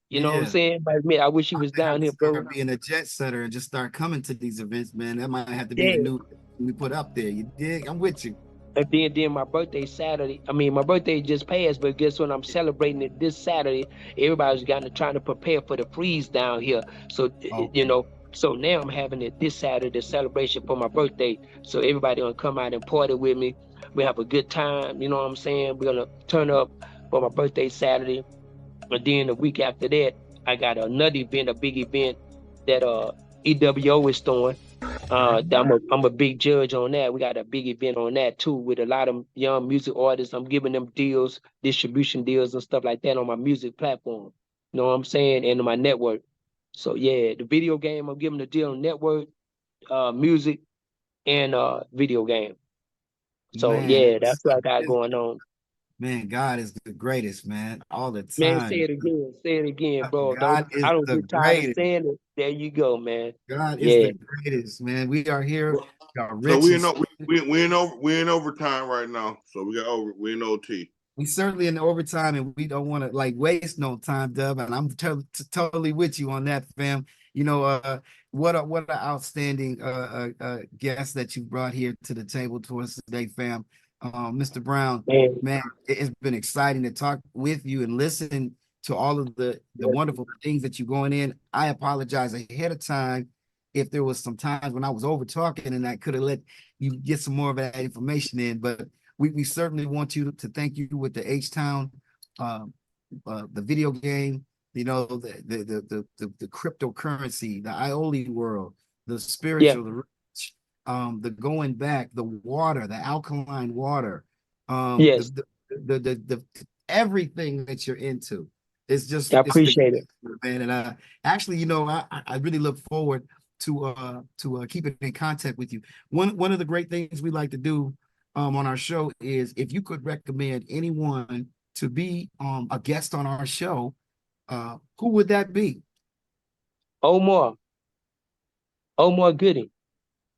You know what I'm Yeah. saying? But man, I wish you was I have down to here, bro. start being a jet setter and just start coming to these events, man. That might have to be the Yeah. new thing we put up there. You dig? I'm with you. And then my birthday Saturday. I mean, my birthday just passed, but guess what? I'm celebrating it this Saturday. Everybody's trying to prepare for the freeze down here. So Okay. so now I'm having it this Saturday, the celebration for my birthday. So everybody gonna come out and party with me. We have a good time. You know what I'm saying? We're gonna turn up for my birthday Saturday. And then the week after that, I got another event, a big event that EWO is throwing. I'm a big judge on that. We got a big event on that too, with a lot of young music artists. I'm giving them deals, distribution deals and stuff like that on my music platform. You know what I'm saying? And on my network. So yeah, the video game, I'm giving a deal on network, music, and video game. So Man, yeah, that's what I got going on. man, God is the greatest, man, all the Man, say time. it again. Say it again, bro. God is I don't the get tired of greatest. saying it. There you go, man. God is Yeah. the greatest, man. We are here. We are So rich and we in overtime right now. So we're in OT. We certainly in overtime, and we don't want to like waste no time, Dubb. And I'm totally with you on that, fam. You know, what an outstanding guest that you brought here to the table to us today, fam. Mr. Brown, Man, man, it's been exciting to talk with you and listen to all of the yes, wonderful things that you're going in. I apologize ahead of time if there was some times when I was over talking and I could have let you get some more of that information in, but we certainly want you to thank you with the H-Town, uh, the video game, you know, the cryptocurrency, the IOLI world, the yeah, spiritual, the going back, the water, the alkaline water, yes. the everything that you're into. I It's the appreciate it. man. And actually, you know, I really look forward to keeping in contact with you. One of the great things we like to do on our show is if you could recommend anyone to be a guest on our show, who would that be? Omar, Omar Gooding.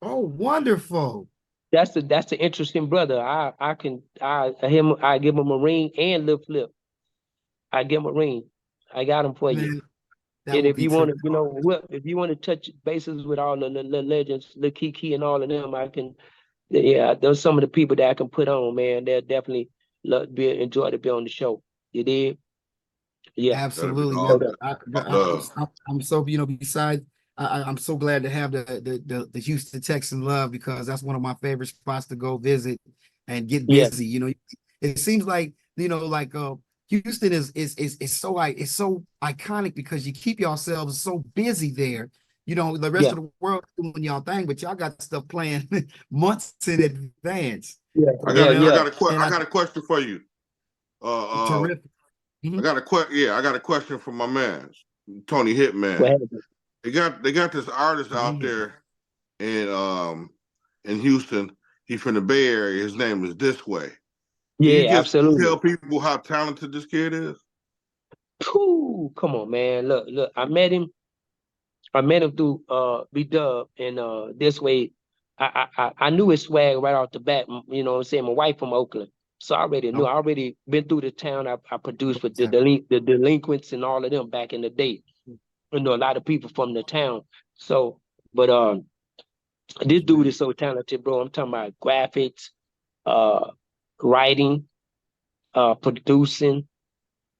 Oh, wonderful. That's an interesting brother. I give him a ring and lip flip. I give him a ring. I got him for you. Man, that And would if be you want to, terrific. if you want to touch bases with all the legends, the Kiki and all of them, I can. Yeah, those some of the people that I can put on, man. They'll definitely enjoy to be on the show. You did? Yeah. That'd be Absolutely, So man. awesome. that, Love. I'm so, you know, besides, I'm so glad to have the Houston Texan love because that's one of my favorite spots to go visit and get yeah, busy. You know, it seems like, you know, like Houston is so like it's so iconic because you keep yourselves so busy there. You know, the rest yeah, of the world doing y'all thing, but y'all got stuff planned months in advance. yeah, I yeah, got I yeah. got a And I got a question for you. terrific. I Mhm. got I got a question for my man, Tony Go Hitman. ahead. They got this artist out Mhm. there in Houston. He's from the Bay Area. His name is This Way. Can you Yeah, just absolutely. tell people how talented this kid is? Whew, come on, man. Look. I met him through B Dubb, and this way I knew his swag right off the bat. You know what I'm saying? My wife from Oakland. So I already knew. Oh, I already been through the town. I produced with okay. the delinquents and all of them back in the day. You know, a lot of people from the town. So, but this dude is so talented, bro. I'm talking about graphics, uh, writing, producing.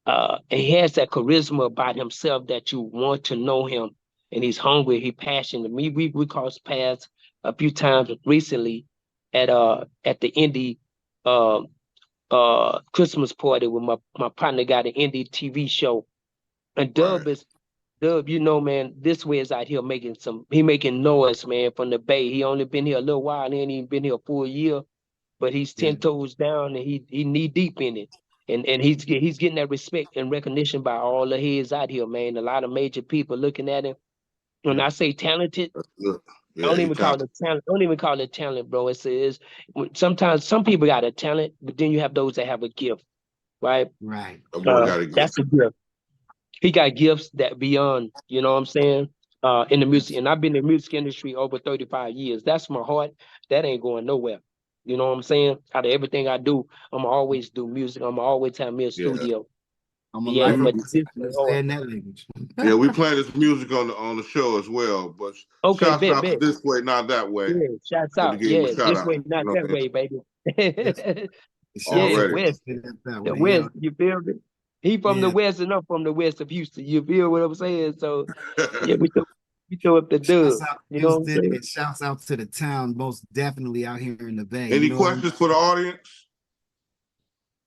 And he has that charisma about himself that you want to know him. And he's hungry, he's passionate. We crossed paths a few times recently at the indie uh Christmas party with my partner got an indie TV show. And Right. Dubb, you know, man, this way is out here he making noise, man, from the Bay. He only been here a little while, he ain't even been here a full year, but he's Yeah. 10 toes down and he knee deep in it. And he's getting that respect and recognition by all the heads out here, man. A lot of major people looking at him. When Yeah. I say talented, That's good. I Yeah, don't he even call talented. it talent. I don't even call it talent, bro. It's sometimes some people got a talent, but then you have those that have a gift, right? Right. That boy got a gift. That's a gift. He got gifts that beyond, you know what I'm saying? In the music, and I've been in the music industry over 35 years. That's my heart. That ain't going nowhere. You know what I'm saying? Out of everything I do, I'm always do music. I'm always have me a Yeah. studio. I'm a Yeah, lifer. We but this is hard. Understand that language. yeah, we play this music on the show as well. But Okay, shouts out to bet. This Way, Not That Way. Yeah, shouts Had to out. give him a Yeah, shout this out. way, not You know that what I mean? way, baby. Yes. Yeah, Shouts the out Already. West. that The way. Yeah. West, you feel me? He from the Yeah. West and I'm from the West of Houston. You feel what I'm saying? So yeah, we throw up the Shouts dub. out You know what I'm Houston saying? and shouts out to the town, most definitely out here in the Bay. You Any know what I mean? questions for the audience?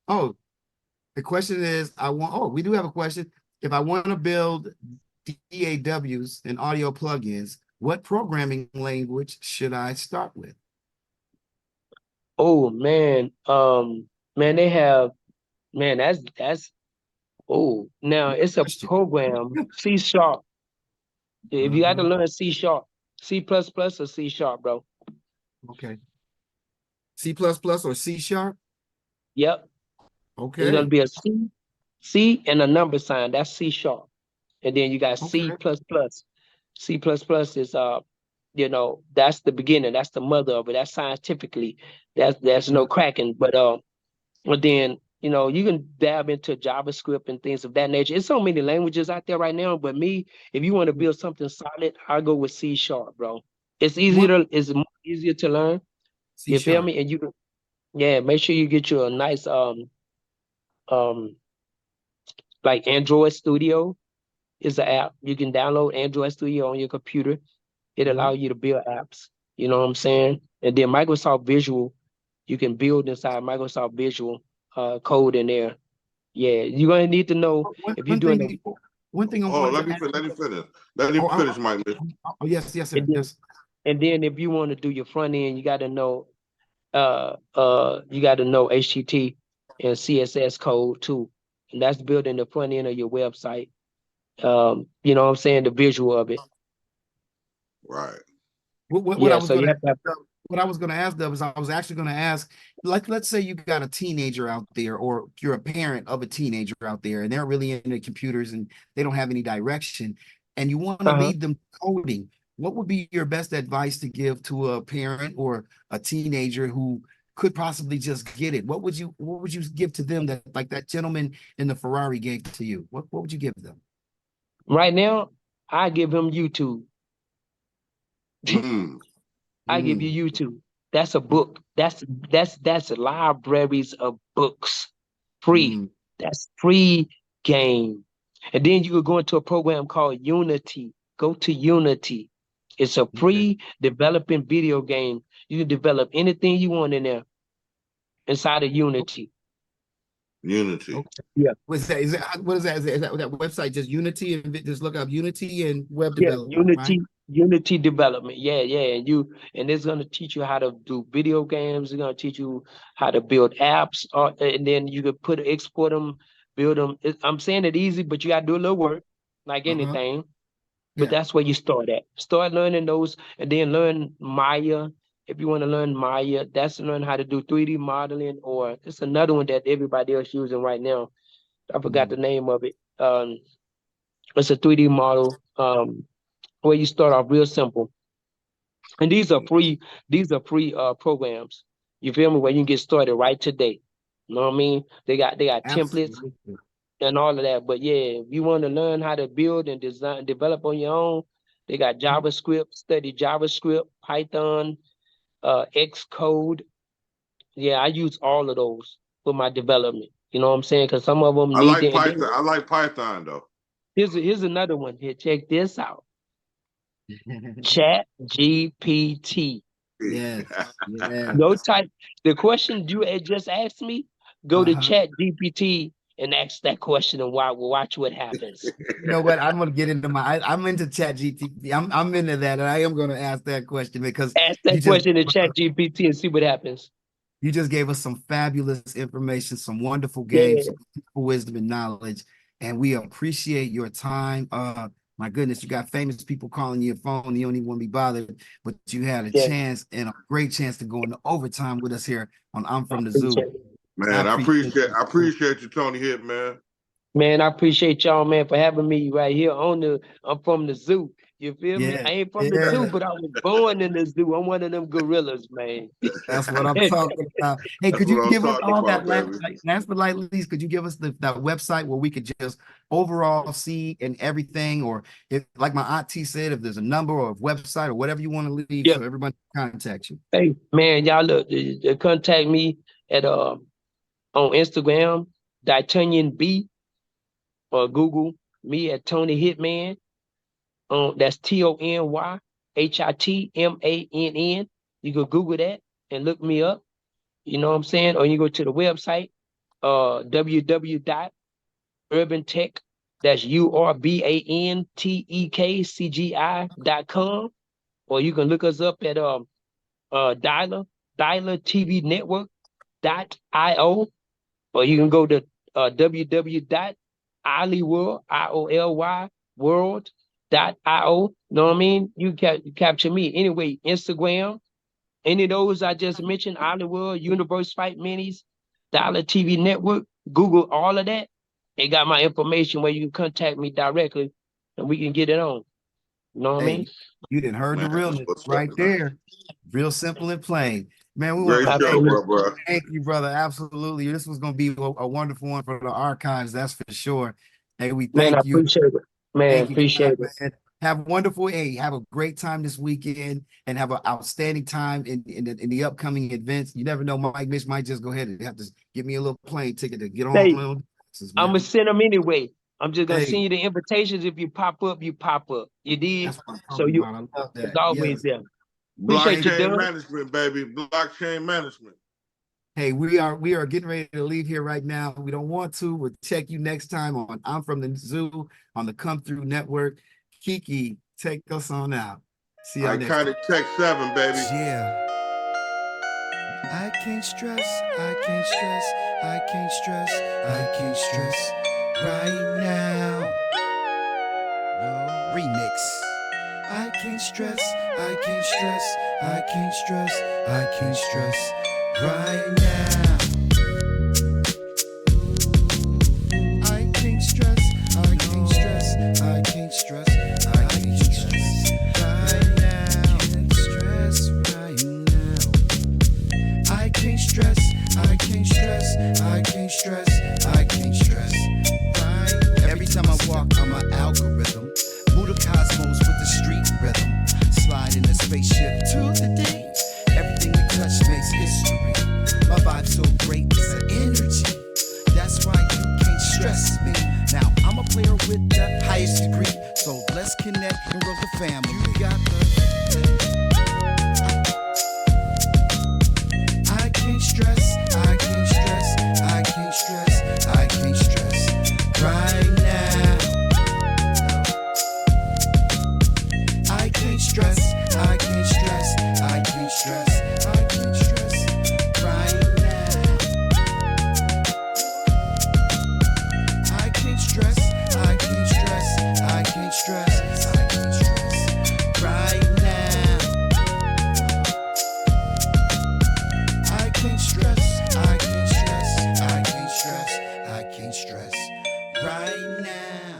Oh, the question is, we do have a question. If I want to build DAWs and audio plugins, what programming language should I start with? Oh man, man, they have man. That's oh now it's a Question. program C sharp. If you got to Uh-huh. learn C sharp, C plus plus or C sharp, bro. Okay. C++ or C sharp? Yep, it's gonna Okay. be a C and a number sign. That's C sharp, and then you got C Okay. plus plus. C plus plus is you know, that's the beginning. That's the mother of it. That's scientifically, that's no cracking. But then You know, you can dab into JavaScript and things of that nature. There's so many languages out there right now, but me, if you want to build something solid, I go with C sharp, bro. It's easier What it's more easier to learn. C You feel sharp? me? And you can, yeah, make sure you get you a nice um like Android Studio is an app. You can download Android Studio on your computer. It Mhm. allows you to build apps. You know what I'm saying? And then Microsoft Visual, you can build inside Microsoft Visual code in there. Yeah, you're gonna need to know One, if you're one doing thing, one thing I Oh, wanted to ask. let him finish. Let him Oh, finish, Mike. yes, yes, sir. and then Yes. and then if you want to do your front end, you got to know HTTP and CSS code too. And that's building the front end of your website. You know what I'm saying? The visual of it. Right. What I Yeah, was so going you to have to have, what I was going to ask Dub is I was actually going to ask, like, let's say you got a teenager out there, or you're a parent of a teenager out there, and they're really into computers and they don't have any direction, and you want to uh-huh. lead them coding. What would be your best advice to give to a parent or a teenager who could possibly just get it? What would you give to them that, like that gentleman in the Ferrari gave to you? What would you give them? Right now, I give him YouTube. Mm. I give Mm, you YouTube. That's a book. That's libraries of books. Free. mm, That's free game. And then you could go into a program called Unity. Go to Unity. It's a okay. free developing video game. You can develop anything you want in there inside of Unity. Unity. Okay. Yeah. What's that? Is that what is that? Is that website just Unity and just look up Unity and web Yeah, development, right? Unity development. Yeah, yeah. And it's gonna teach you how to do video games. It's gonna teach you how to build apps, and then you could export them, build them. I'm saying it easy, but you gotta do a little work, like Uh-huh. anything. But Yeah. that's where you start at. Start learning those, and then learn Maya. If you want to learn Maya, that's to learn how to do 3D modeling, or it's another one that everybody else using right now. I forgot Mm, the name of it. It's a 3D model. Where you start off real simple. And these are free programs. You feel me? Where you can get started right today. You know what I mean? They got templates absolutely. and all of that. But yeah, if you want to learn how to build and design, develop on your own, they got JavaScript, study JavaScript, Python, Xcode. Yeah, I use all of those for my development. You know what I'm saying? Because some of them I need like it. And then Python. I like Python though. here's another one here. Check this out. Chat GPT. Yes. Yes. Go type the question you had just asked me. Go to Uh-huh. Chat GPT and ask that question, and watch what happens. You know what? I'm gonna get into I'm into chat GTP. I'm into that, and I am gonna ask that question because Ask you that just question in Chat GPT and see what happens. you just gave us some fabulous information, some wonderful games, Yeah, some wisdom and knowledge, and we appreciate your time. My goodness, you got famous people calling your phone. You don't even want to be bothered, but you had a yeah. chance and a great chance to go into overtime with us here on I'm I from the Zoo. appreciate it. I Man, appreciate I you. appreciate you, Tony Hit, man. Man, I appreciate y'all, man, for having me right here on the. I'm from the zoo. You feel me? Yeah, I ain't from the zoo, yeah. but I was born in the zoo. I'm one of them gorillas, man. That's what I'm talking about. Hey, That's could what you I'm give us talking all that about, baby. last but not least, could you give us that website where we could just overall see and everything, or if like my auntie said, if there's a number or a website or whatever you want to leave Yep. so everybody can contact you. Hey, man, y'all look. Contact me at on Instagram, D'Artagnan B, or Google me at Tony Hitman. That's TonyHitmann. You can Google that and look me up. You know what I'm saying? Or you go to the website, www.urbantek, that's URBANTEK CGI.com. Or you can look us up at Dialer TV Network.io. Or you can go to www.ilyworld, IOLY world.io. Know what I mean? You can capture me. Anyway, Instagram, any of those I just mentioned, Hollywood, Universe Fight Minis, Dollar TV Network, Google all of that. They got my information where you can contact me directly and we can get it on. You know what I mean? Hey, you didn't heard the Man, that's realness what's up, right man. there. Real simple and plain. Man, we want Great to show, Absolutely. bro. thank you, brother. Absolutely. This was going to be a wonderful one for the archives. That's for sure. Hey, we Man, I thank you. appreciate it. Man, Thank you for appreciate that, it. man. Have a wonderful, hey, have a great time this weekend and have an outstanding time in the upcoming events. You never know, Mike Mitch might just go ahead and have to give me a little plane ticket to get Hey, on taxes, I'm man. gonna send them anyway. I'm just gonna send Hey, you the invitations. If you pop up, you pop up. You did. that's what I'm So talking you, about. I love it's that. always Yes. there. Appreciate Thank you, you. Blockchain Dubb. management, baby. Blockchain management. Hey, we are getting ready to leave here right now. We don't want to. We'll check you next time on I'm from the Zoo on the Come Through Network. Kiki, take us on out. See y'all next time. Iconic Tech 7, baby. Yeah. I can't stress, I can't stress, I can't stress, I can't stress right now. No. Remix. I can't stress, I can't stress, I can't stress, I can't stress right now. I can't stress, I can't stress, I can't stress, I can't stress right now. Can't stress right now. I can't stress, I can't stress, I can't stress, I can't stress right. Every time I walk, I'm an algorithm. Move the cosmos with the street rhythm. Slide in a spaceship to the day. Everything we touch makes history. My vibe's so great, it's an energy. That's why you can't stress me. Now I'm a player with the highest degree. So let's connect and grow the family. You got the I can't stress, I can't stress, I can't stress, I can't stress right now. I can't stress, I can't stress, I can't stress, I can't stress right now. I can't stress, I can't stress, I can't stress, I can't stress right now. I can't stress, I can't stress, I can't stress, I can't stress right now.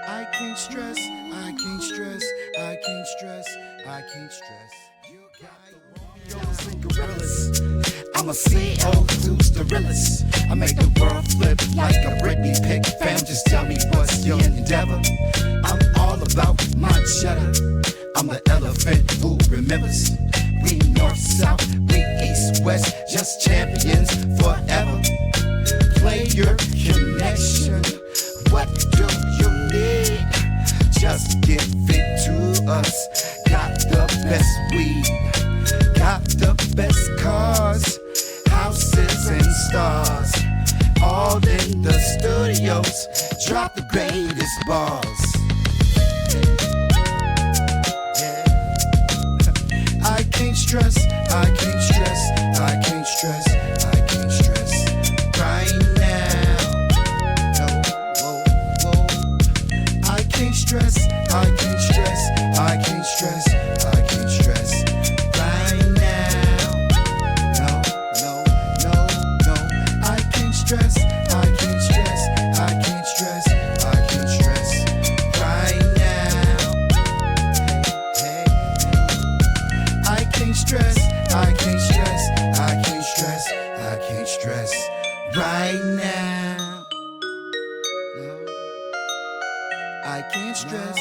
I can't stress, I can't stress, I can't stress, I can't stress. You got the Romeos and gorillas. I'm a C.E.O. who's the realest. I make the world flip like a Britney pick. Fam, just tell me what's your endeavor. I'm all about my cheddar. I'm the elephant who remembers. We north, south, we east, west, just champions forever. Play your connection. What do you need? Just give it to us. Got the best weed, got the best cars, houses and stars. All in the studios, drop the greatest bars. Yeah. I can't stress, I can't stress, I can't stress, I can't stress right now. No, whoa, whoa. I can't stress, I can't stress, I can't stress, I can't stress right now. No, no, no, no. I can't stress, I can't stress, I can't stress, I can't stress right now. Hey, hey. I can't stress, I can't stress, I can't stress, I can't stress right now. No. I can't stress,